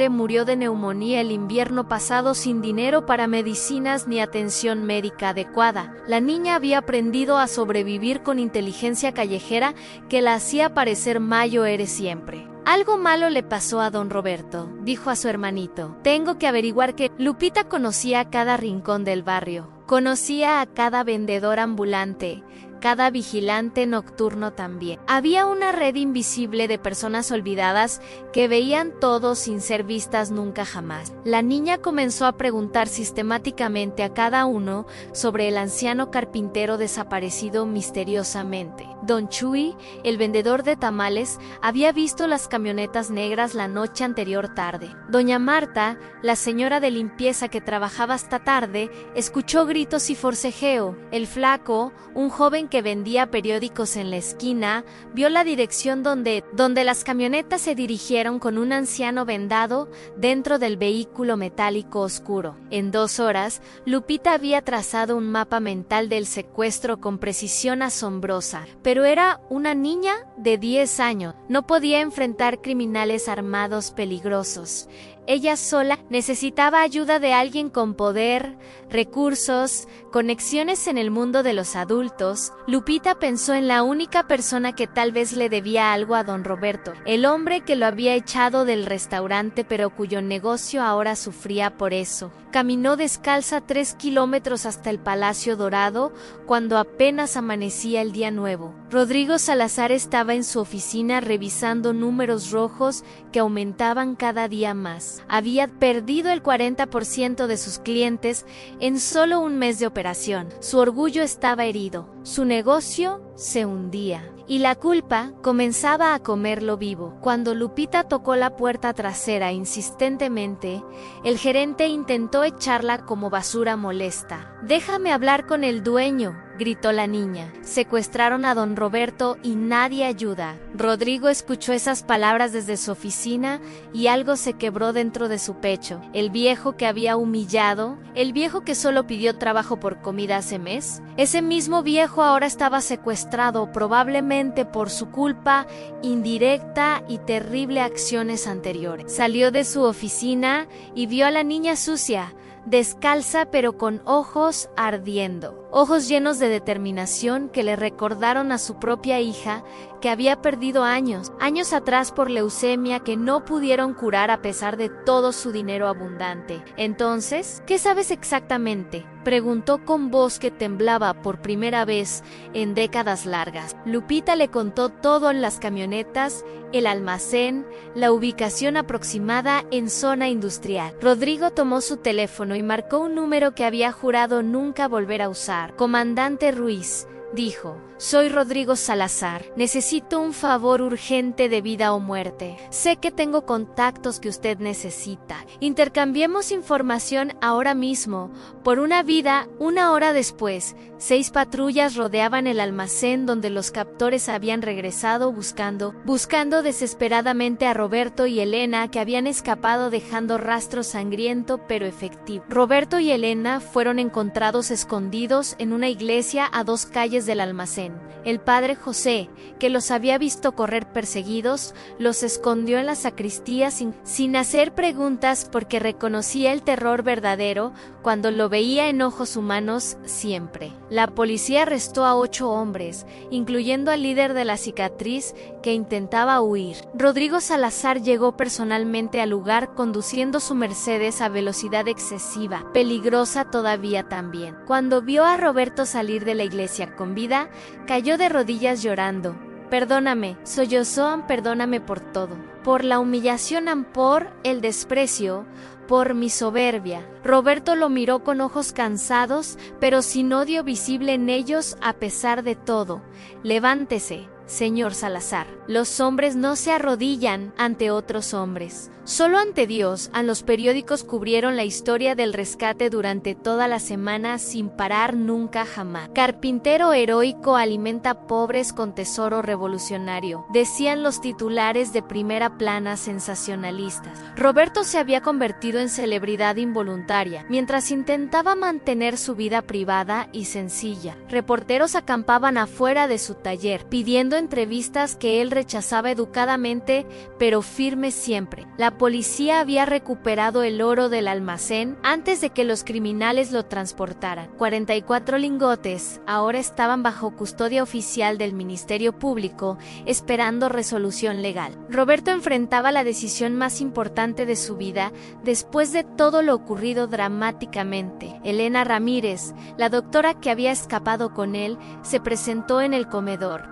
murió de neumonía el invierno pasado, sin dinero para medicinas ni atención médica adecuada. La niña había aprendido a sobrevivir con inteligencia callejera que la hacía parecer Mayo eres siempre. «Algo malo le pasó a don Roberto», dijo a su hermanito. «Tengo que averiguar qué». Lupita conocía cada rincón del barrio. Conocía a cada vendedor ambulante, cada vigilante nocturno también. Había una red invisible de personas olvidadas que veían todo sin ser vistas nunca jamás. La niña comenzó a preguntar sistemáticamente a cada uno sobre el anciano carpintero desaparecido misteriosamente. Don Chuy, el vendedor de tamales, había visto las camionetas negras la noche anterior tarde. Doña Marta, la señora de limpieza que trabajaba hasta tarde, escuchó gritos y forcejeo. El flaco, un joven que vendía periódicos en la esquina, vio la dirección donde las camionetas se dirigieron con un anciano vendado dentro del vehículo metálico oscuro. En 2 horas, Lupita había trazado un mapa mental del secuestro con precisión asombrosa, pero era una niña de 10 años. No podía enfrentar criminales armados peligrosos. Ella sola necesitaba ayuda de alguien con poder, recursos, conexiones en el mundo de los adultos. Lupita pensó en la única persona que tal vez le debía algo a don Roberto, el hombre que lo había echado del restaurante pero cuyo negocio ahora sufría por eso. Caminó descalza 3 kilómetros hasta el Palacio Dorado cuando apenas amanecía el día nuevo. Rodrigo Salazar estaba en su oficina revisando números rojos que aumentaban cada día más. Había perdido el 40% de sus clientes en solo un mes de operación. Su orgullo estaba herido, su negocio se hundía y la culpa comenzaba a comerlo vivo. Cuando Lupita tocó la puerta trasera insistentemente, el gerente intentó echarla como basura molesta. «Déjame hablar con el dueño», gritó la niña. «Secuestraron a don Roberto y nadie ayuda». Rodrigo escuchó esas palabras desde su oficina y algo se quebró dentro de su pecho. El viejo que había humillado, el viejo que solo pidió trabajo por comida hace mes, ese mismo viejo ahora estaba secuestrado, probablemente por su culpa indirecta y terrible acciones anteriores. Salió de su oficina y vio a la niña sucia, descalza pero con ojos ardiendo, ojos llenos de determinación que le recordaron a su propia hija que había perdido años atrás por leucemia que no pudieron curar a pesar de todo su dinero abundante. «Entonces, ¿qué sabes exactamente?», preguntó con voz que temblaba por primera vez en décadas largas. Lupita le contó todo en las camionetas, el almacén, la ubicación aproximada en zona industrial. Rodrigo tomó su teléfono y marcó un número que había jurado nunca volver a usar. «Comandante Ruiz», dijo, «soy Rodrigo Salazar. Necesito un favor urgente de vida o muerte. Sé que tengo contactos que usted necesita. Intercambiemos información ahora mismo. Por una vida». 1 hora después, 6 patrullas rodeaban el almacén donde los captores habían regresado buscando desesperadamente a Roberto y Elena, que habían escapado dejando rastro sangriento pero efectivo. Roberto y Elena fueron encontrados escondidos en una iglesia a 2 calles del almacén. El padre José, que los había visto correr perseguidos, los escondió en la sacristía sin hacer preguntas porque reconocía el terror verdadero cuando lo veía en ojos humanos siempre. La policía arrestó a 8 hombres, incluyendo al líder de la cicatriz que intentaba huir. Rodrigo Salazar llegó personalmente al lugar conduciendo su Mercedes a velocidad excesiva, peligrosa todavía también. Cuando vio a Roberto salir de la iglesia con vida, cayó de rodillas llorando. «Perdóname», sollozó, «perdóname por todo, por la humillación, por el desprecio, por mi soberbia». Roberto lo miró con ojos cansados, pero sin odio visible en ellos a pesar de todo. «Levántese, señor Salazar. Los hombres no se arrodillan ante otros hombres, solo ante Dios». Los periódicos cubrieron la historia del rescate durante toda la semana sin parar nunca jamás. «Carpintero heroico alimenta pobres con tesoro revolucionario», decían los titulares de primera plana sensacionalistas. Roberto se había convertido en celebridad involuntaria, mientras intentaba mantener su vida privada y sencilla. Reporteros acampaban afuera de su taller, pidiendo entrevistas que él rechazaba educadamente, pero firme siempre. La policía había recuperado el oro del almacén antes de que los criminales lo transportaran. 44 lingotes ahora estaban bajo custodia oficial del Ministerio Público, esperando resolución legal. Roberto enfrentaba la decisión más importante de su vida después de todo lo ocurrido dramáticamente. Elena Ramírez, la doctora que había escapado con él, se presentó en el comedor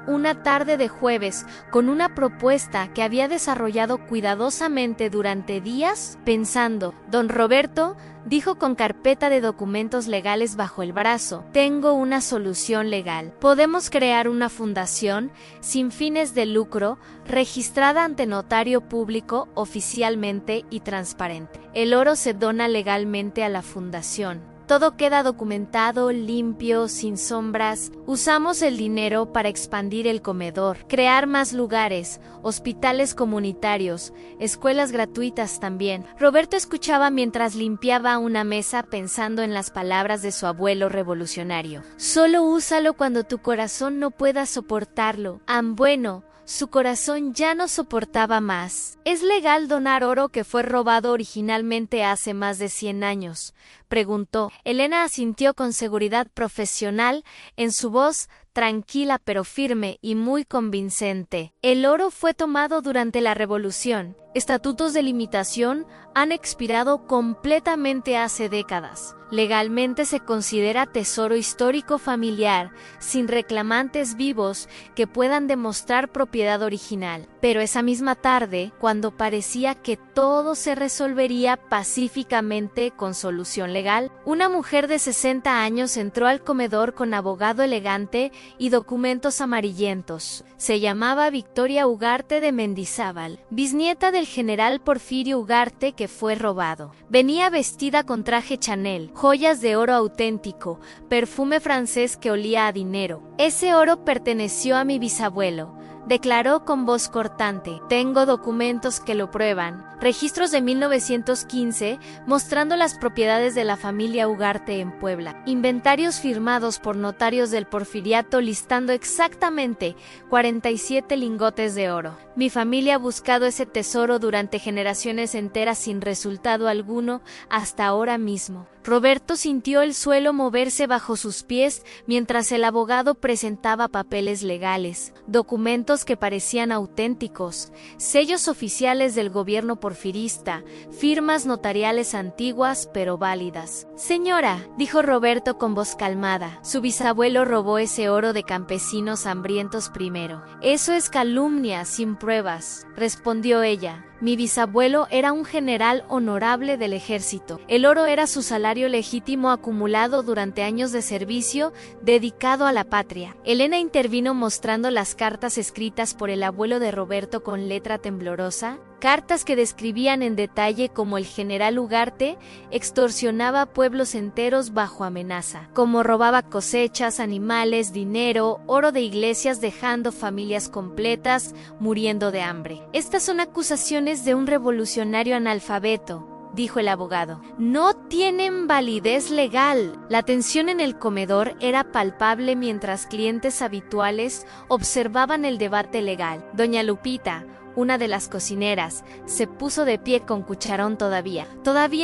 una tarde de jueves con una propuesta que había desarrollado cuidadosamente durante días, pensando. Don Roberto dijo con carpeta de documentos legales bajo el brazo: tengo una solución legal. Podemos crear una fundación sin fines de lucro, registrada ante notario público oficialmente y transparente. El oro se dona legalmente a la fundación. Todo queda documentado, limpio, sin sombras. Usamos el dinero para expandir el comedor, crear más lugares, hospitales comunitarios, escuelas gratuitas también. Roberto escuchaba mientras limpiaba una mesa, pensando en las palabras de su abuelo revolucionario. Solo úsalo cuando tu corazón no pueda soportarlo. Bueno, su corazón ya no soportaba más. ¿Es legal donar oro que fue robado originalmente hace más de 100 años? Preguntó. Elena asintió con seguridad profesional en su voz, tranquila pero firme y muy convincente. El oro fue tomado durante la Revolución. Estatutos de limitación han expirado completamente hace décadas. Legalmente se considera tesoro histórico familiar, sin reclamantes vivos que puedan demostrar propiedad original. Pero esa misma tarde, cuando parecía que todo se resolvería pacíficamente con solución legal, una mujer de 60 años entró al comedor con abogado elegante y documentos amarillentos. Se llamaba Victoria Ugarte de Mendizábal, bisnieta del general Porfirio Ugarte que fue robado. Venía vestida con traje Chanel, joyas de oro auténtico, perfume francés que olía a dinero. Ese oro perteneció a mi bisabuelo, declaró con voz cortante. Tengo documentos que lo prueban. Registros de 1915 mostrando las propiedades de la familia Ugarte en Puebla. Inventarios firmados por notarios del Porfiriato listando exactamente 47 lingotes de oro. Mi familia ha buscado ese tesoro durante generaciones enteras sin resultado alguno hasta ahora mismo. Roberto sintió el suelo moverse bajo sus pies mientras el abogado presentaba papeles legales, documentos que parecían auténticos, sellos oficiales del gobierno porfirista, firmas notariales antiguas pero válidas. Señora, dijo Roberto con voz calmada, su bisabuelo robó ese oro de campesinos hambrientos primero. Eso es calumnia sin pruebas, respondió ella. Mi bisabuelo era un general honorable del ejército. El oro era su salario legítimo acumulado durante años de servicio dedicado a la patria. Elena intervino mostrando las cartas escritas por el abuelo de Roberto con letra temblorosa, cartas que describían en detalle cómo el general Ugarte extorsionaba pueblos enteros bajo amenaza, cómo robaba cosechas, animales, dinero, oro de iglesias, dejando familias completas muriendo de hambre. Estas son acusaciones de un revolucionario analfabeto, dijo el abogado. No tienen validez legal. La tensión en el comedor era palpable mientras clientes habituales observaban el debate legal. Doña Lupita, una de las cocineras, se puso de pie con cucharón todavía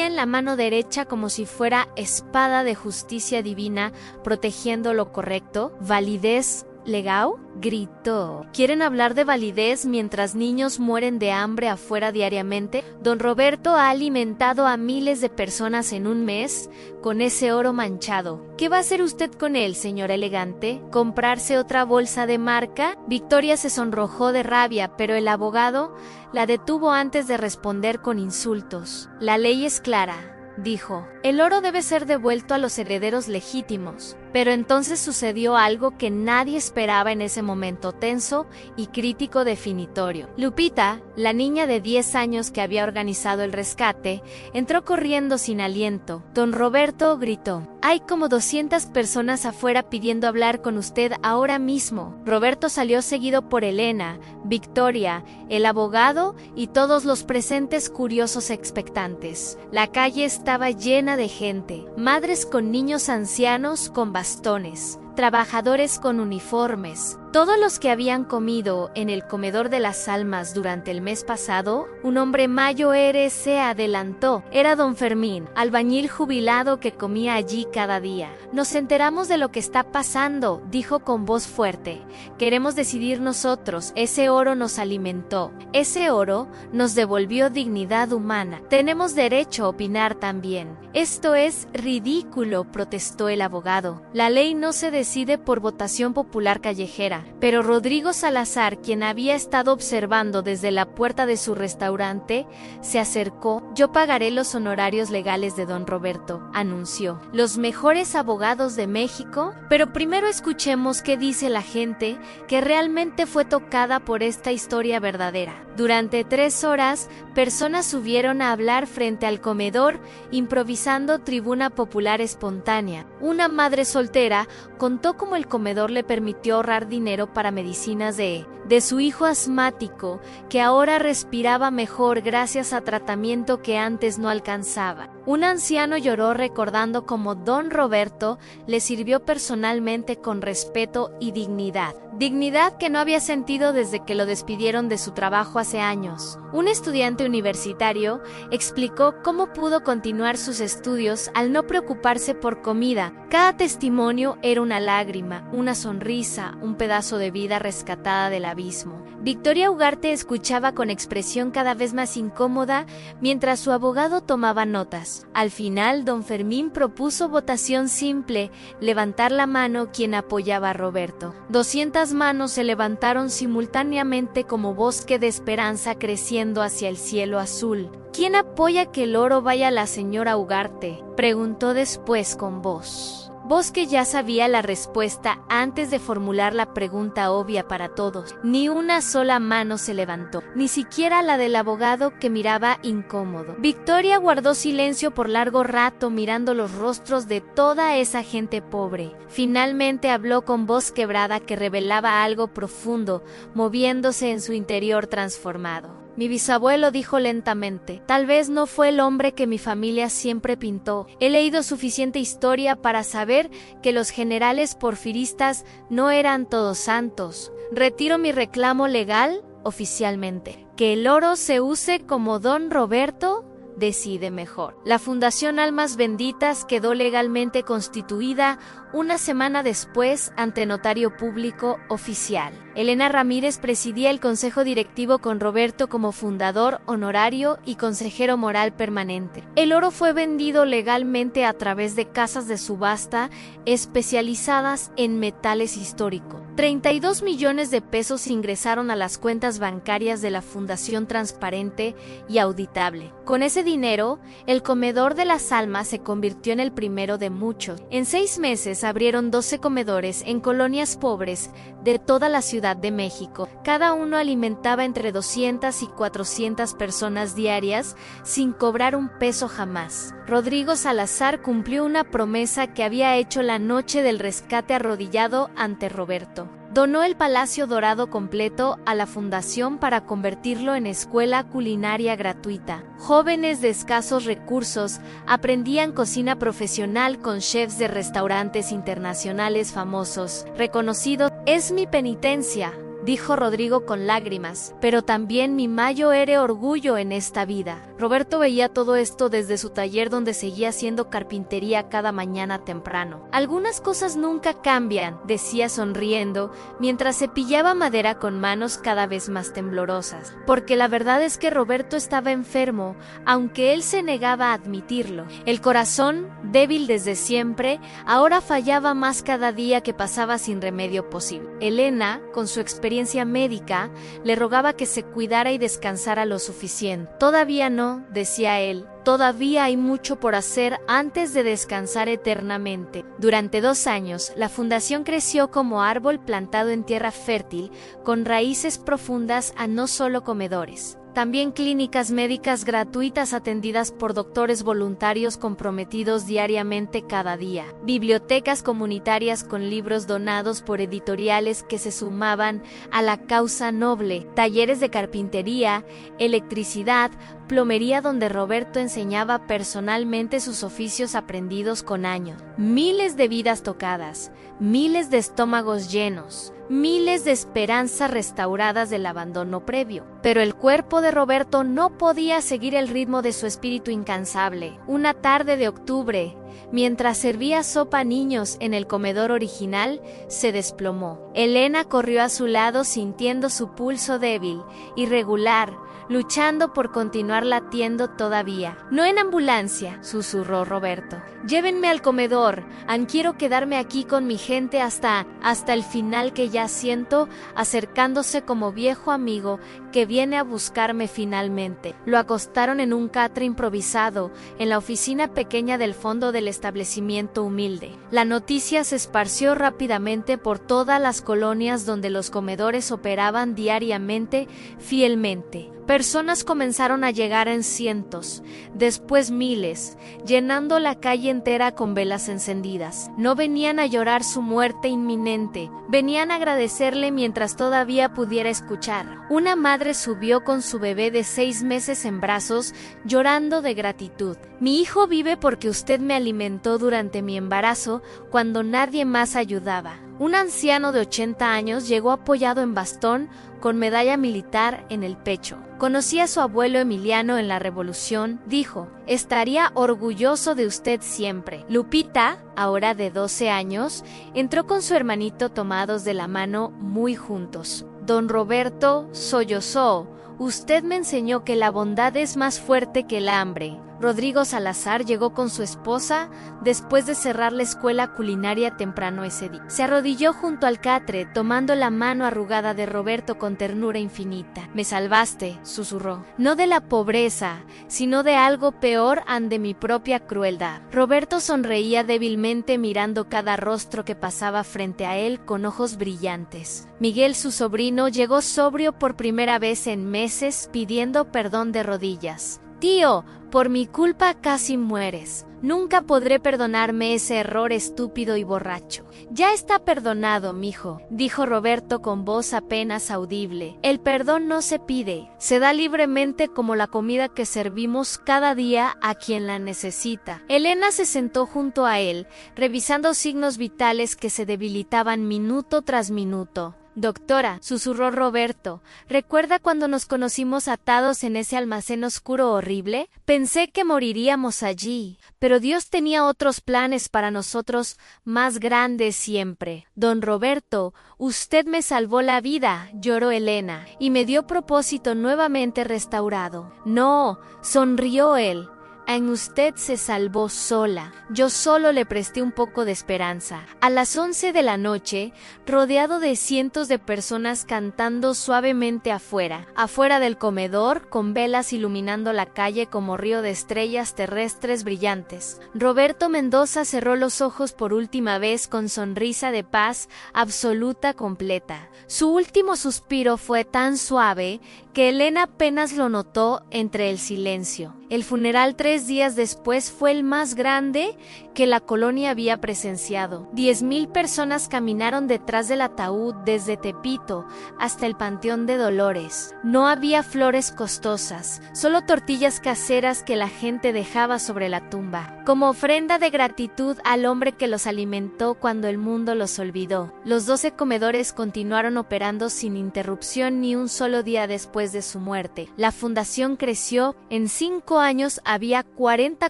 en la mano derecha como si fuera espada de justicia divina protegiendo lo correcto. ¿Validez legal?, gritó. ¿Quieren hablar de validez mientras niños mueren de hambre afuera diariamente? Don Roberto ha alimentado a miles de personas en un mes con ese oro manchado. ¿Qué va a hacer usted con él, señora elegante? ¿Comprarse otra bolsa de marca? Victoria se sonrojó de rabia, pero el abogado la detuvo antes de responder con insultos. La ley es clara, dijo. El oro debe ser devuelto a los herederos legítimos. Pero entonces sucedió algo que nadie esperaba en ese momento tenso y crítico definitorio. Lupita, la niña de 10 años que había organizado el rescate, entró corriendo sin aliento. Don Roberto gritó: «Hay como 200 personas afuera pidiendo hablar con usted ahora mismo». Roberto salió seguido por Elena, Victoria, el abogado y todos los presentes curiosos expectantes. La calle estaba llena de gente, madres con niños ancianos con bastones, trabajadores con uniformes, Todos los que habían comido en el comedor de las almas durante el mes pasado, un hombre mayor se adelantó. Era don Fermín, albañil jubilado que comía allí cada día. Nos enteramos de lo que está pasando, dijo con voz fuerte. Queremos decidir nosotros, ese oro nos alimentó. Ese oro nos devolvió dignidad humana. Tenemos derecho a opinar también. Esto es ridículo, protestó el abogado. La ley no se decide por votación popular callejera. Pero Rodrigo Salazar, quien había estado observando desde la puerta de su restaurante, se acercó. Yo pagaré los honorarios legales de don Roberto, anunció. Los mejores abogados de México. Pero primero escuchemos qué dice la gente que realmente fue tocada por esta historia verdadera. Durante 3 horas, personas subieron a hablar frente al comedor, improvisando tribuna popular espontánea. Una madre soltera contó cómo el comedor le permitió ahorrar dinero para medicinas de su hijo asmático, que ahora respiraba mejor gracias a tratamiento que antes no alcanzaba. Un anciano lloró recordando cómo don Roberto le sirvió personalmente con respeto y dignidad. Dignidad que no había sentido desde que lo despidieron de su trabajo hace años. Un estudiante universitario explicó cómo pudo continuar sus estudios al no preocuparse por comida. Cada testimonio era una lágrima, una sonrisa, un pedazo de vida rescatada del abismo. Victoria Ugarte escuchaba con expresión cada vez más incómoda mientras su abogado tomaba notas. Al final, don Fermín propuso votación simple, levantar la mano quien apoyaba a Roberto. 200 manos se levantaron simultáneamente como bosque de esperanza creciendo hacia el cielo azul. ¿Quién apoya que el oro vaya a la señora Ugarte?, preguntó después con voz. Voz que ya sabía la respuesta antes de formular la pregunta obvia para todos. Ni una sola mano se levantó, ni siquiera la del abogado que miraba incómodo. Victoria guardó silencio por largo rato mirando los rostros de toda esa gente pobre. Finalmente habló con voz quebrada que revelaba algo profundo, moviéndose en su interior transformado. Mi bisabuelo dijo lentamente, tal vez no fue el hombre que mi familia siempre pintó. He leído suficiente historia para saber que los generales porfiristas no eran todos santos. Retiro mi reclamo legal oficialmente. Que el oro se use como don Roberto decide mejor. La Fundación Almas Benditas quedó legalmente constituida una semana después ante notario público oficial. Elena Ramírez presidía el consejo directivo con Roberto como fundador honorario y consejero moral permanente. El oro fue vendido legalmente a través de casas de subasta especializadas en metales históricos. 32 millones de pesos ingresaron a las cuentas bancarias de la Fundación Transparente y Auditable. Con ese dinero, el Comedor de las Almas se convirtió en el primero de muchos. En 6 meses abrieron 12 comedores en colonias pobres de toda la Ciudad de México. Cada uno alimentaba entre 200 y 400 personas diarias sin cobrar un peso jamás. Rodrigo Salazar cumplió una promesa que había hecho la noche del rescate arrodillado ante Roberto. Donó el Palacio Dorado completo a la fundación para convertirlo en escuela culinaria gratuita. Jóvenes de escasos recursos aprendían cocina profesional con chefs de restaurantes internacionales famosos. Reconocido, es mi penitencia, dijo Rodrigo con lágrimas, pero también mi mayor orgullo en esta vida. Roberto veía todo esto desde su taller donde seguía haciendo carpintería cada mañana temprano. Algunas cosas nunca cambian, decía sonriendo, mientras cepillaba madera con manos cada vez más temblorosas. Porque la verdad es que Roberto estaba enfermo, aunque él se negaba a admitirlo. El corazón, débil desde siempre, ahora fallaba más cada día que pasaba sin remedio posible. Elena, con su experiencia médica, le rogaba que se cuidara y descansara lo suficiente. Todavía no, decía él, todavía hay mucho por hacer antes de descansar eternamente. Durante 2 años, la fundación creció como árbol plantado en tierra fértil, con raíces profundas a no solo comedores. También clínicas médicas gratuitas atendidas por doctores voluntarios comprometidos diariamente cada día. Bibliotecas comunitarias con libros donados por editoriales que se sumaban a la causa noble. Talleres de carpintería, electricidad, plomería donde Roberto enseñaba personalmente sus oficios aprendidos con años. Miles de vidas tocadas, miles de estómagos llenos, miles de esperanzas restauradas del abandono previo. Pero el cuerpo de Roberto no podía seguir el ritmo de su espíritu incansable. Una tarde de octubre, mientras servía sopa a niños en el comedor original, se desplomó. Elena corrió a su lado sintiendo su pulso débil, irregular, luchando por continuar latiendo todavía. «No en ambulancia», susurró Roberto. «Llévenme al comedor. Quiero quedarme aquí con mi gente hasta el final que ya siento, acercándose como viejo amigo que viene a buscarme finalmente». Lo acostaron en un catre improvisado, en la oficina pequeña del fondo del establecimiento humilde. La noticia se esparció rápidamente por todas las colonias donde los comedores operaban diariamente, fielmente. Personas comenzaron a llegar en cientos, después miles, llenando la calle entera con velas encendidas. No venían a llorar su muerte inminente, venían a agradecerle mientras todavía pudiera escuchar. Una madre subió con su bebé de 6 meses en brazos, llorando de gratitud. «Mi hijo vive porque usted me alimentó durante mi embarazo, cuando nadie más ayudaba». Un anciano de 80 años llegó apoyado en bastón, con medalla militar en el pecho. «Conocí a su abuelo Emiliano en la Revolución», dijo. «Estaría orgulloso de usted siempre». Lupita, ahora de 12 años, entró con su hermanito tomados de la mano muy juntos. Don Roberto sollozó. «Usted me enseñó que la bondad es más fuerte que el hambre». Rodrigo Salazar llegó con su esposa después de cerrar la escuela culinaria temprano ese día. Se arrodilló junto al catre, tomando la mano arrugada de Roberto con ternura infinita. «Me salvaste», susurró. «No de la pobreza, sino de algo peor, de mi propia crueldad». Roberto sonreía débilmente mirando cada rostro que pasaba frente a él con ojos brillantes. Miguel, su sobrino, llegó sobrio por primera vez en meses, pidiendo perdón de rodillas. «Tío, por mi culpa casi mueres. Nunca podré perdonarme ese error estúpido y borracho». «Ya está perdonado, mijo», dijo Roberto con voz apenas audible. «El perdón no se pide, se da libremente como la comida que servimos cada día a quien la necesita». Elena se sentó junto a él, revisando signos vitales que se debilitaban minuto tras minuto. «Doctora», susurró Roberto, «¿recuerda cuando nos conocimos atados en ese almacén oscuro horrible? Pensé que moriríamos allí, pero Dios tenía otros planes para nosotros más grandes siempre». «Don Roberto, usted me salvó la vida», lloró Elena, «y me dio propósito nuevamente restaurado». «No», sonrió él. «En usted se salvó sola. Yo solo le presté un poco de esperanza». A las 11 de la noche, rodeado de cientos de personas cantando suavemente afuera del comedor, con velas iluminando la calle como río de estrellas terrestres brillantes, Roberto Mendoza cerró los ojos por última vez con sonrisa de paz absoluta completa. Su último suspiro fue tan suave que Elena apenas lo notó entre el silencio. El funeral 3 días después fue el más grande que la colonia había presenciado. 10,000 personas caminaron detrás del ataúd desde Tepito hasta el Panteón de Dolores. No había flores costosas, solo tortillas caseras que la gente dejaba sobre la tumba, como ofrenda de gratitud al hombre que los alimentó cuando el mundo los olvidó. Los 12 comedores continuaron operando sin interrupción ni un solo día después de su muerte. La fundación creció. En 5 años había 40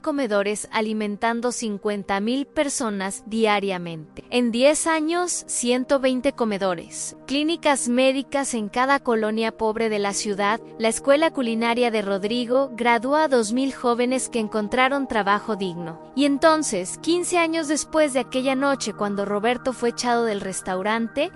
comedores alimentando 50,000 personas diariamente. En 10 años, 120 comedores. Clínicas médicas en cada colonia pobre de la ciudad. La escuela culinaria de Rodrigo graduó a 2,000 jóvenes que encontraron trabajo digno. Y entonces, 15 años después de aquella noche cuando Roberto fue echado del restaurante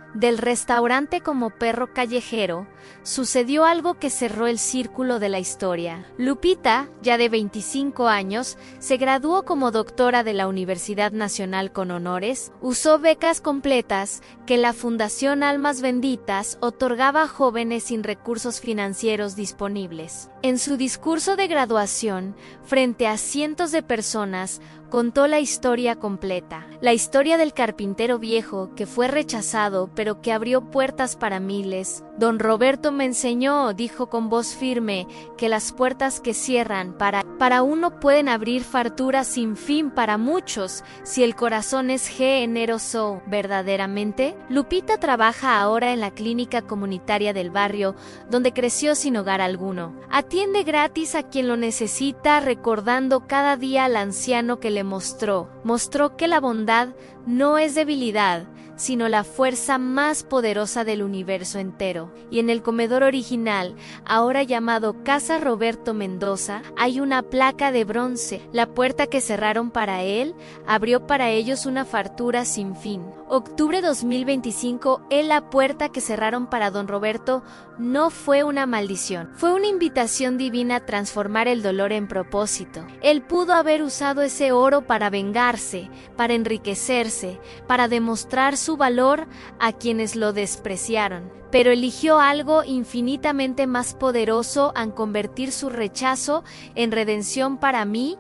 como perro callejero, sucedió algo que cerró el círculo de la historia. Lupita, ya de 25 años, se graduó como doctora de la Universidad Nacional con honores, usó becas completas que la Fundación Almas Benditas otorgaba a jóvenes sin recursos financieros disponibles. En su discurso de graduación, frente a cientos de personas, contó la historia completa. La historia del carpintero viejo que fue rechazado pero que abrió puertas para miles. Don Roberto me enseñó, dijo con voz firme, que las puertas que cierran para uno pueden abrir farturas sin fin para muchos si el corazón es generoso verdaderamente. Lupita trabaja ahora en la clínica comunitaria del barrio donde creció sin hogar alguno. Atiende gratis a quien lo necesita, recordando cada día al anciano que le mostró que la bondad no es debilidad, sino la fuerza más poderosa del universo entero. Y en el comedor original, ahora llamado Casa Roberto Mendoza, hay una placa de bronce. La puerta que cerraron para él abrió para ellos una fartura sin fin. Octubre 2025, la puerta que cerraron para don Roberto no fue una maldición, fue una invitación divina a transformar el dolor en propósito. Él pudo haber usado ese oro para vengarse, para enriquecerse, para demostrar su valor a quienes lo despreciaron, pero eligió algo infinitamente más poderoso al convertir su rechazo en redención para mí.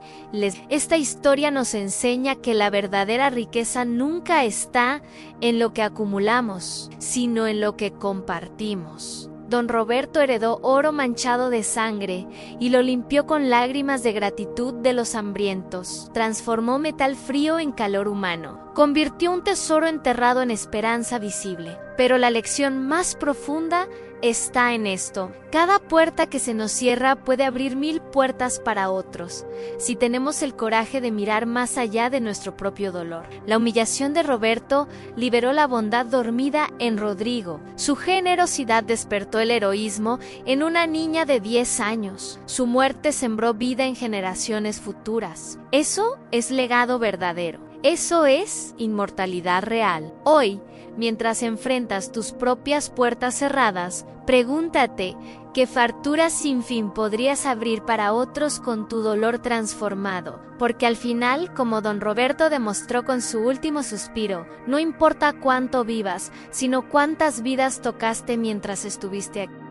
Esta historia nos enseña que la verdadera riqueza nunca está en lo que acumulamos, sino en lo que compartimos. Don Roberto heredó oro manchado de sangre y lo limpió con lágrimas de gratitud de los hambrientos. Transformó metal frío en calor humano. Convirtió un tesoro enterrado en esperanza visible. Pero la lección más profunda está en esto. Cada puerta que se nos cierra puede abrir 1000 puertas para otros, si tenemos el coraje de mirar más allá de nuestro propio dolor. La humillación de Roberto liberó la bondad dormida en Rodrigo. Su generosidad despertó el heroísmo en una niña de 10 años. Su muerte sembró vida en generaciones futuras. Eso es legado verdadero. Eso es inmortalidad real. Hoy, mientras enfrentas tus propias puertas cerradas, pregúntate qué farturas sin fin podrías abrir para otros con tu dolor transformado. Porque al final, como don Roberto demostró con su último suspiro, no importa cuánto vivas, sino cuántas vidas tocaste mientras estuviste aquí.